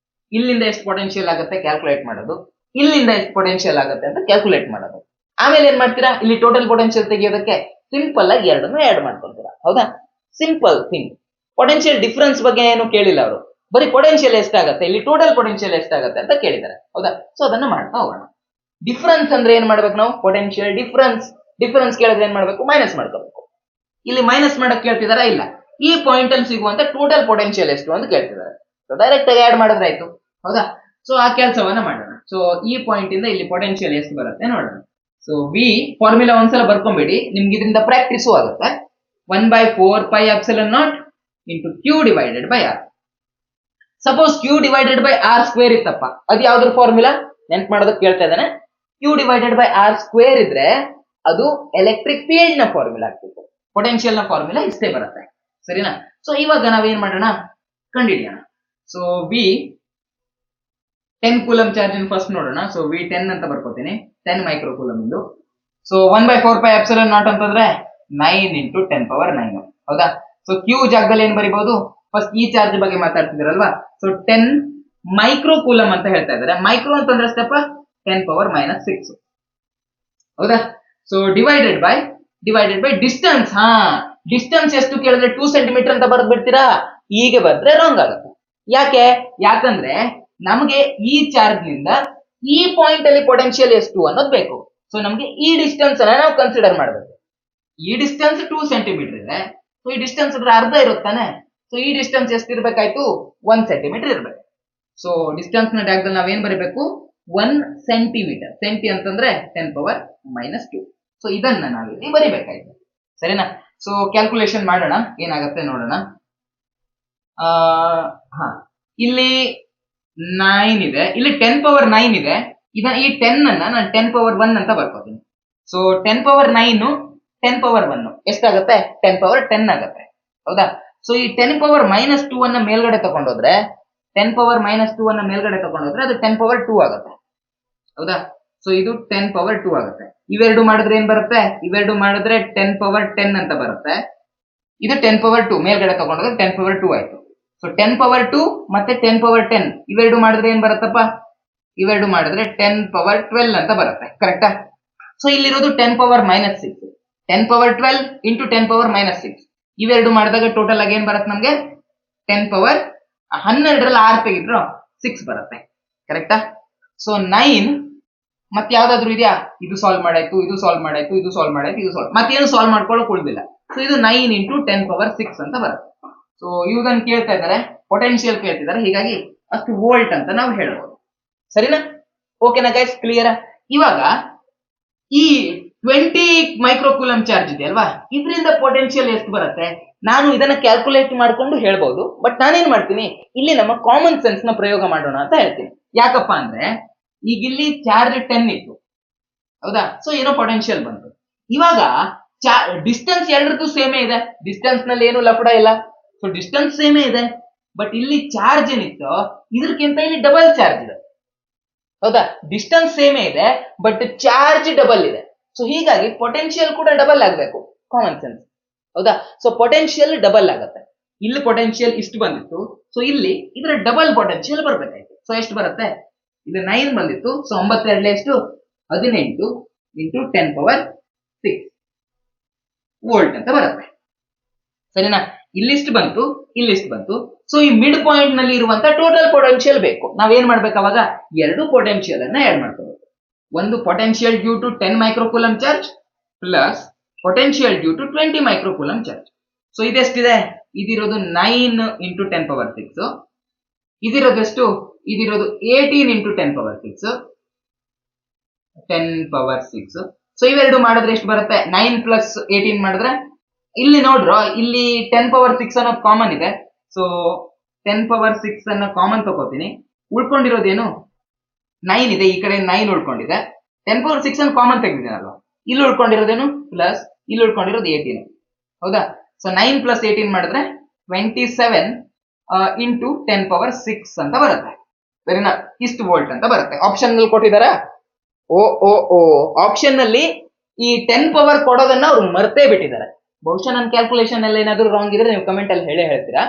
ಇಲ್ಲಿಂದ ಎಷ್ಟು ಪೊಟೆನ್ಶಿಯಲ್ ಆಗುತ್ತೆ ಕ್ಯಾಲ್ಕುಲೇಟ್ ಮಾಡೋದು, ಇಲ್ಲಿಂದ ಎಷ್ಟು ಪೊಟೆನ್ಶಿಯಲ್ ಆಗುತ್ತೆ ಅಂತ ಕ್ಯಾಲ್ಕುಲೇಟ್ ಮಾಡೋದು. ಆಮೇಲೆ ಏನ್ ಮಾಡ್ತೀರಾ? ಇಲ್ಲಿ ಟೋಟಲ್ ಪೊಟೆನ್ಶಿಯಲ್ ತೆಗೆಯೋದಕ್ಕೆ ಸಿಂಪಲ್ ಆಗಿ ಎರಡನ್ನು ಆಡ್ ಮಾಡ್ಕೊಳ್ತೀರಾ, ಹೌದಾ? Simple thing. ಪೊಟೆನ್ಶಿಯಲ್ ಡಿಫರೆನ್ಸ್ ಬಗ್ಗೆ ಏನು ಕೇಳಿಲ್ಲ ಅವರು, ಬರೀ ಪೊಟೆನ್ಶಿಯಲ್ ಎಷ್ಟಾಗುತ್ತೆ, ಇಲ್ಲಿ ಟೋಟಲ್ ಪೊಟೆನ್ಶಿಯಲ್ ಎಷ್ಟಾಗುತ್ತೆ ಅಂತ ಕೇಳಿದ್ದಾರೆ, ಹೌದಾ? ಸೊ ಅದನ್ನ ಮಾಡ್ತಾ ಹೋಗೋಣ. ಡಿಫರೆನ್ಸ್ ಅಂದ್ರೆ ಏನ್ ಮಾಡ್ಬೇಕು ನಾವು? ಪೊಟೆನ್ಶಿಯಲ್ ಡಿಫರೆನ್ಸ್ ಕೇಳಿದ್ರೆ ಏನ್ ಮಾಡ್ಬೇಕು? ಮೈನಸ್ ಮಾಡ್ಕೋಬೇಕು. ಇಲ್ಲಿ ಮೈನಸ್ ಮಾಡಕ್ ಕೇಳ್ತಿದಾರಾ? ಇಲ್ಲ, ಈ ಪಾಯಿಂಟ್ ಅಲ್ಲಿ ಸಿಗುವಂತ ಟೋಟಲ್ ಪೊಟೆನ್ಶಿಯಲ್ ಎಷ್ಟು ಅಂತ ಕೇಳ್ತಿದ್ದಾರೆ. ಸೊ ಡೈರೆಕ್ಟ್ ಆಗಿ ಆಡ್ ಮಾಡಿದ್ರೆ ಆಯ್ತು, ಹೌದಾ? ಸೊ ಆ ಕೆಲಸವನ್ನ ಮಾಡೋಣ. ಸೊ ಈ ಪಾಯಿಂಟ್ ಇಂದ ಇಲ್ಲಿ ಪೊಟೆನ್ಶಿಯಲ್ ಎಷ್ಟು ಬರುತ್ತೆ ನೋಡೋಣ. ಸೊ ವಿ ಫಾರ್ಮುಲಾ ಒಂದ್ಸಲ ಬರ್ಕೊಂಬಿಡಿ, ನಿಮ್ಗೆ ಇದರಿಂದ ಪ್ರಾಕ್ಟೀಸು ಆಗುತ್ತೆ. 1/4πε0 into q divided by r. Suppose q divided by r square ಇತ್ತಪ್ಪ, ಅದು ಯಾವ್ದ್ರ ಫಾರ್ಮುಲಾ ನೆನ್ಪು ಮಾಡೋದಕ್ಕೆ ಕೇಳ್ತಾ ಇದ್ದಾನೆ. q divided by r square ಇದ್ರೆ ಅದು ಎಲೆಕ್ಟ್ರಿಕ್ ಫೀಲ್ಡ್ ನ ಫಾರ್ಮುಲಾ ಆಗ್ತಿತ್ತು, ಪೊಟೆನ್ಶಿಯಲ್ ನ ಫಾರ್ಮುಲಾ ಇಷ್ಟೇ ಬರುತ್ತೆ, ಸರಿನಾ? ಸೊ ಇವಾಗ ನಾವೇನ್ ಮಾಡೋಣ, ಕಂಡುಹಿಡಿಯೋಣ. So we 10 coulomb charge first ನೋಡೋಣ. ಸೊ ವಿ 10 ಅಂತ ಬರ್ಕೋತೀನಿ, 10 ಮೈಕ್ರೋ ಕೂಲಮ್ ಇಂದು. ಸೊ 1/4πε0 ಅಂತಂದ್ರೆ 9 into 10⁻9, ಹೌದಾ? ಸೊ ಕ್ಯೂ ಜಾಗದಲ್ಲಿ ಏನ್ ಬರಿಬಹುದು? ಫಸ್ಟ್ ಈ ಚಾರ್ಜ್ ಬಗ್ಗೆ ಮಾತಾಡ್ತಿದ್ರಲ್ವಾ, ಸೊ 10 ಮೈಕ್ರೋ ಕೂಲಮ್ ಅಂತ ಹೇಳ್ತಾ ಇದ್ದಾರೆ. ಮೈಕ್ರೋ ಅಂತಂದ್ರೆ ಎಷ್ಟಪ್ಪ? 10⁻⁻6, ಹೌದಾ? So divided by distance. Distance ಎಷ್ಟು ಕೇಳಿದ್ರೆ 2 ಸೆಂಟಿಮೀಟರ್ ಅಂತ ಬರೆದು ಬಿಡ್ತೀರಾ? ಹೀಗೆ ಬರೆದ್ರೆ ರಾಂಗ್ ಆಗುತ್ತೆ. ಯಾಕಂದ್ರೆ ನಮಗೆ ಈ ಚಾರ್ಜ್ ನಿಂದ ಈ ಪಾಯಿಂಟ್ ಅಲ್ಲಿ ಪೊಟೆನ್ಶಿಯಲ್ ಎಷ್ಟು ಅನ್ನೋದು ಬೇಕು. ಸೊ ನಮ್ಗೆ ಈ ಡಿಸ್ಟೆನ್ಸ್ ಅನ್ನ ನಾವು ಕನ್ಸಿಡರ್ ಮಾಡಬೇಕು. ಈ ಡಿಸ್ಟೆನ್ಸ್ 2 ಸೆಂಟಿಮೀಟರ್ ಇದೆ, ಸೊ ಈ ಡಿಸ್ಟೆನ್ಸ್ ಅದ್ರ ಅರ್ಧ ಇರುತ್ತಾನೆ. ಸೊ ಈ ಡಿಸ್ಟೆನ್ಸ್ ಎಷ್ಟು ಇರ್ಬೇಕಾಯ್ತು? 1 ಸೆಂಟಿಮೀಟರ್ ಇರ್ಬೇಕು. ಸೊ ಡಿಸ್ಟೆನ್ಸ್ ನ ಜಾಗದಲ್ಲಿ ನಾವೇನ್ ಬರೀಬೇಕು? 1 ಸೆಂಟಿಮೀಟರ್. ಸೆಂಟಿ ಅಂತಂದ್ರೆ 10⁻⁻2. ಸೊ ಇದನ್ನ ನಾವಿಲ್ಲಿ ಬರಿಬೇಕಾಯ್ತು, ಸರಿನಾ? ಸೊ ಕ್ಯಾಲ್ಕುಲೇಷನ್ ಮಾಡೋಣ, ಏನಾಗುತ್ತೆ ನೋಡೋಣ. ಇಲ್ಲಿ 9 ಇದೆ, ಇಲ್ಲಿ 10⁻9 ಇದೆ. ಈ 10 ಅನ್ನ ನಾನು 10⁻1 ಅಂತ ಬರ್ಕೋತೀನಿ. ಸೊ 10⁻9 10⁻1 ಎಷ್ಟಾಗುತ್ತೆ? 10⁻10 ಆಗುತ್ತೆ, ಹೌದಾ? ಸೊ ಈ 10⁻−2 ಅನ್ನ ಮೇಲ್ಗಡೆ ತಗೊಂಡೋದ್ರೆ 10⁻−2 ಅನ್ನ ಮೇಲ್ಗಡೆ ತಗೊಂಡೋದ್ರೆ ಅದು 10⁻2 ಆಗುತ್ತೆ, ಹೌದಾ? ಸೊ ಇದು 10⁻2 ಆಗುತ್ತೆ. ಇವೆರಡು ಮಾಡಿದ್ರೆ ಏನ್ ಬರುತ್ತೆ? ಇವೆರಡು ಮಾಡಿದ್ರೆ 10⁻10 ಅಂತ ಬರುತ್ತೆ. ಇದು 10⁻2 ಮೇಲ್ಗಡೆ ತಗೊಂಡೋದ್ರೆ 10⁻2 ಆಯ್ತು. ಸೊ 10⁻2 ಮತ್ತೆ 10⁻10 ಇವೆರಡು ಮಾಡಿದ್ರೆ ಏನ್ ಬರುತ್ತಪ್ಪ? ಇವೆರಡು ಮಾಡಿದ್ರೆ 10⁻12 ಅಂತ ಬರುತ್ತೆ, ಕರೆಕ್ಟಾ? ಸೊ ಇಲ್ಲಿರೋದು 10⁻−6, 10⁻12 into 10⁻−6 ಇವೆರಡು ಮಾಡಿದಾಗ ಟೋಟಲ್ ಆಗಿ ಏನ್ ಬರುತ್ತೆ ನಮ್ಗೆ? 10⁻12ರಲ್ಲಿ 6 ತೆಗಿದ್ರು 6 ಬರುತ್ತೆ, ಕರೆಕ್ಟಾ? ಸೊ 9 ಮತ್ತೆ ಯಾವ್ದಾದ್ರು ಇದೆಯಾ? ಇದು ಸಾಲ್ವ್ ಮಾಡಾಯ್ತು, ಇದು ಸಾಲ್ವ್ ಮಾಡಾಯ್ತು, ಇದು ಸಾಲ್ವ್ ಮಾಡಾಯ್ತು, ಇದು ಸಾಲ್ವ್, ಮತ್ತೇನು ಸಾಲ್ವ್ ಮಾಡ್ಕೊಳ್ಳೋಕೆ ಉಳಿದಿಲ್ಲ. ಸೊ ಇದು 9 ಇಂಟು 10⁶ ಅಂತ ಬರುತ್ತೆ. ಸೊ ಇವುದನ್ನು ಕೇಳ್ತಾ ಇದ್ದಾರೆ, ಪೊಟೆನ್ಶಿಯಲ್ ಕೇಳ್ತಿದ್ದಾರೆ, ಹೀಗಾಗಿ ಅಷ್ಟು ವೋಲ್ಟ್ ಅಂತ ನಾವು ಹೇಳ್ಬೋದು. ಸರಿನಾ? ಓಕೆನಾ ಗೈಸ್, ಕ್ಲಿಯರ್? ಇವಾಗ ಈ 20 ಮೈಕ್ರೋಕೂಲಮ್ ಚಾರ್ಜ್ ಇದೆ ಅಲ್ವಾ, ಇದರಿಂದ ಪೊಟೆನ್ಶಿಯಲ್ ಎಷ್ಟು ಬರುತ್ತೆ? ನಾನು ಇದನ್ನ ಕ್ಯಾಲ್ಕುಲೇಟ್ ಮಾಡ್ಕೊಂಡು ಹೇಳ್ಬಹುದು, ಬಟ್ ನಾನೇನ್ ಮಾಡ್ತೀನಿ, ಇಲ್ಲಿ ನಮ್ಮ ಕಾಮನ್ ಸೆನ್ಸ್ ನ ಪ್ರಯೋಗ ಮಾಡೋಣ ಅಂತ ಹೇಳ್ತೀನಿ. ಯಾಕಪ್ಪ ಅಂದ್ರೆ ಈಗ ಇಲ್ಲಿ ಚಾರ್ಜ್ 10 ಇತ್ತು, ಹೌದಾ? ಸೊ ಏನೋ ಪೊಟೆನ್ಶಿಯಲ್ ಬಂತು. ಇವಾಗ ಡಿಸ್ಟೆನ್ಸ್ ಎರಡರದ್ದು ಸೇಮೇ ಇದೆ, ಡಿಸ್ಟೆನ್ಸ್ ನಲ್ಲಿ ಏನು ಲಫಡ ಇಲ್ಲ, ಸೊ ಡಿಸ್ಟೆನ್ಸ್ ಸೇಮೇ ಇದೆ. ಬಟ್ ಇಲ್ಲಿ ಚಾರ್ಜ್ ಏನಿತ್ತು ಇದಕ್ಕಿಂತ ಇಲ್ಲಿ ಡಬಲ್ ಚಾರ್ಜ್ ಇದೆ, ಹೌದಾ? ಡಿಸ್ಟೆನ್ಸ್ ಸೇಮೇ ಇದೆ ಬಟ್ ಚಾರ್ಜ್ ಡಬಲ್ ಇದೆ. ಸೊ ಹೀಗಾಗಿ ಪೊಟೆನ್ಶಿಯಲ್ ಕೂಡ ಡಬಲ್ ಆಗ್ಬೇಕು, ಕಾಮನ್ ಸೆನ್ಸ್, ಹೌದಾ? ಸೊ ಪೊಟೆನ್ಶಿಯಲ್ ಡಬಲ್ ಆಗುತ್ತೆ. ಇಲ್ಲಿ ಪೊಟೆನ್ಶಿಯಲ್ ಇಷ್ಟು ಬಂದಿತ್ತು, ಸೊ ಇಲ್ಲಿ ಇದರ ಡಬಲ್ ಪೊಟೆನ್ಶಿಯಲ್ ಬರ್ಬೇಕಾಯ್ತು. ಸೊ ಎಷ್ಟು ಬರುತ್ತೆ? ಇದು 9 ಬಂದಿತ್ತು, ಸೊ 9 ಎಷ್ಟು? 18 ಇಂಟು 10⁶ ವೋಲ್ಟ್ ಅಂತ ಬರುತ್ತೆ. ಸರಿನಾ? ಇಲ್ಲಿಷ್ಟು ಬಂತು, ಇಲ್ಲಿಷ್ಟು ಬಂತು. ಸೊ ಈ ಮಿಡ್ ಪಾಯಿಂಟ್ ನಲ್ಲಿ ಇರುವಂತ ಟೋಟಲ್ ಪೊಟೆನ್ಶಿಯಲ್ ಬೇಕು. ನಾವೇನ್ ಮಾಡ್ಬೇಕು ಅವಾಗ? ಎರಡು ಪೊಟೆನ್ಶಿಯಲ್ ಅನ್ನ ಆಡ್ ಮಾಡ್ಕೋಬೇಕು. ಒಂದು potential due to 10 microcoulomb charge plus potential due to 20 microcoulomb charge. So ಇದೆಷ್ಟಿದೆ? ಇದಿರೋದು 9 ಇಂಟು 10⁶. ಇದಿರೋದು ಎಷ್ಟು? ಇದಿರೋದು 18 ಇಂಟು 10⁶. ಸೊ ಇವೆರಡು ಮಾಡಿದ್ರೆ ಎಷ್ಟು ಬರುತ್ತೆ? 9 ಪ್ಲಸ್ 18 ಮಾಡಿದ್ರೆ, ಇಲ್ಲಿ ನೋಡ್ರ, ಇಲ್ಲಿ 10⁶ ಅನ್ನೋದು ಕಾಮನ್ ಇದೆ. ಸೊ 10⁶ ಅನ್ನ ಕಾಮನ್ ತಗೋತೀನಿ. ಉಳ್ಕೊಂಡಿರೋದೇನು? 9 ಇದೆ, ಈ ಕಡೆ 9 ಉಳ್ಕೊಂಡಿದೆ. 10⁶ ಅನ್ನು ಕಾಮನ್ ತೆಗೆದಿದ್ದೀನಲ್ವಾ, ಇಲ್ಲಿ ಉಳ್ಕೊಂಡಿರೋದೇನು? ಪ್ಲಸ್, ಇಲ್ಲಿ ಉಳ್ಕೊಂಡಿರೋದು 18, ಹೌದಾ? ಸೊ 9 ಪ್ಲಸ್ 18 ಮಾಡಿದ್ರೆ 27 ಇಂಟು 10⁶ ಅಂತ ಬರುತ್ತೆ. ಸರಿನಾ? ಇಷ್ಟು ವೋಲ್ಟ್ ಅಂತ ಬರುತ್ತೆ. ಆಪ್ಷನ್ ನಲ್ಲಿ ಕೊಟ್ಟಿದಾರ? ಆಪ್ಷನ್ ನಲ್ಲಿ ಈ 10 ಪವರ್ ಕೊಡೋದನ್ನ ಅವ್ರು ಮರ್ತೇ ಬಿಟ್ಟಿದ್ದಾರೆ. ಬಹುಶಃ ನನ್ನ ಕ್ಯಾಲ್ಕುಲೇಷನ್ ಎಲ್ಲ ಏನಾದ್ರು ರಾಂಗ್ ಇದ್ರೆ ನೀವು ಕಮೆಂಟ್ ಅಲ್ಲಿ ಹೇಳ್ತೀರಾ.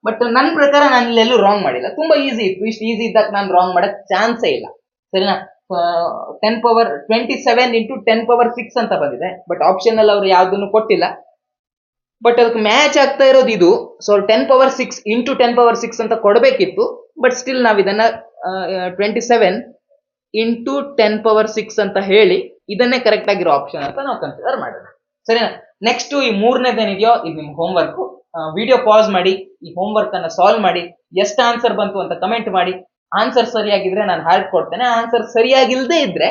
ಬಟ್ ನನ್ನ ಪ್ರಕಾರ ನಾನು ಇಲ್ಲೆಲ್ಲೂ ರಾಂಗ್ ಮಾಡಿಲ್ಲ, ತುಂಬಾ ಈಸಿ ಇತ್ತು. ಇಷ್ಟು ಈಸಿ ಇದ್ದಾಗ ನಾನು ರಾಂಗ್ ಮಾಡಕ್ ಚಾನ್ಸೇ ಇಲ್ಲ. ಸರಿನಾ? 27 ಇಂಟು 10⁶ ಅಂತ ಬಂದಿದೆ, ಬಟ್ ಆಪ್ಷನ್ ಅಲ್ಲಿ ಅವ್ರು ಯಾವ್ದನ್ನು ಕೊಟ್ಟಿಲ್ಲ. ಬಟ್ ಅದಕ್ಕೆ ಮ್ಯಾಚ್ ಆಗ್ತಾ ಇರೋದು ಇದು. ಸೊ 10⁶ ಇಂಟು 10⁶ ಅಂತ ಕೊಡಬೇಕಿತ್ತು, ಬಟ್ ಸ್ಟಿಲ್ ನಾವು ಇದನ್ನ 27 ಇಂಟು 10⁶ ಅಂತ ಹೇಳಿ ಇದನ್ನೇ ಕರೆಕ್ಟ್ ಆಗಿರೋ ಆಪ್ಷನ್ ಅಂತ ನಾವು ಕನ್ಸಿಡರ್ ಮಾಡೋಣ. ಸರಿನಾ? ನೆಕ್ಸ್ಟ್ ಈ ಮೂರನೇದೇನಿದೆಯೋ ಇದು ನಿಮ್ ಹೋಮ್ ವರ್ಕ್. ವಿಡಿಯೋ ಪಾಸ್ ಮಾಡಿ ಈ ಹೋಮ್ ವರ್ಕ್ ಅನ್ನ ಸಾಲ್ವ್ ಮಾಡಿ, ಎಷ್ಟು ಆನ್ಸರ್ ಬಂತು ಅಂತ ಕಮೆಂಟ್ ಮಾಡಿ. ಆನ್ಸರ್ ಸರಿಯಾಗಿದ್ರೆ ನಾನು ಹಾರ್ಟ್ ಕೊಡ್ತೇನೆ, ಆನ್ಸರ್ ಸರಿಯಾಗಿಲ್ದೇ ಇದ್ರೆ,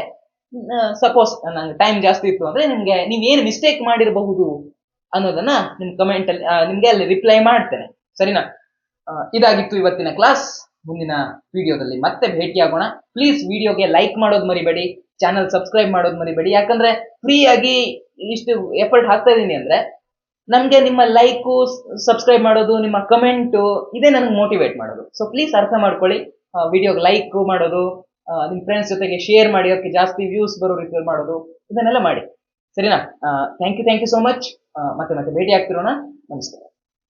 ಸಪೋಸ್ ನಂಗೆ ಟೈಮ್ ಜಾಸ್ತಿ ಇತ್ತು ಅಂದ್ರೆ ನಿಮ್ಗೆ ನೀವೇನು ಮಿಸ್ಟೇಕ್ ಮಾಡಿರಬಹುದು ಅನ್ನೋದನ್ನ ನಿಮ್ ಕಮೆಂಟ್ ಅಲ್ಲಿ ನಿಮ್ಗೆ ಅಲ್ಲಿ ರಿಪ್ಲೈ ಮಾಡ್ತೇನೆ. ಸರಿನಾ? ಇದಾಗಿತ್ತು ಇವತ್ತಿನ ಕ್ಲಾಸ್. ಮುಂದಿನ ವಿಡಿಯೋದಲ್ಲಿ ಮತ್ತೆ ಭೇಟಿಯಾಗೋಣ. ಪ್ಲೀಸ್ ವಿಡಿಯೋಗೆ ಲೈಕ್ ಮಾಡೋದು ಮರಿಬೇಡಿ, ಚಾನಲ್ ಸಬ್ಸ್ಕ್ರೈಬ್ ಮಾಡೋದು ಮರಿಬೇಡಿ. ಯಾಕಂದ್ರೆ ಫ್ರೀ ಆಗಿ ಇಷ್ಟು ಎಫರ್ಟ್ ಹಾಕ್ತಾ ಇದೀನಿ ಅಂದ್ರೆ ನಮ್ಗೆ ನಿಮ್ಮ ಲೈಕು, ಸಬ್ಸ್ಕ್ರೈಬ್ ಮಾಡೋದು, ನಿಮ್ಮ ಕಮೆಂಟು ಇದೇ ನನಗೆ ಮೋಟಿವೇಟ್ ಮಾಡೋದು. ಸೊ ಪ್ಲೀಸ್ ಅರ್ಥ ಮಾಡ್ಕೊಳ್ಳಿ. ವಿಡಿಯೋಗೆ ಲೈಕ್ ಮಾಡೋದು, ನಿಮ್ಮ ಫ್ರೆಂಡ್ಸ್ ಜೊತೆಗೆ ಶೇರ್ ಮಾಡಿ, ಅದಕ್ಕೆ ಜಾಸ್ತಿ ವ್ಯೂಸ್ ಬರೋ ರೀತಿಯಲ್ಲಿ ಮಾಡೋದು, ಇದನ್ನೆಲ್ಲ ಮಾಡಿ. ಸರಿನಾ? Thank you so much. ಮತ್ತೆ ಭೇಟಿ ಆಗ್ತಿರೋಣ. ನಮಸ್ಕಾರ.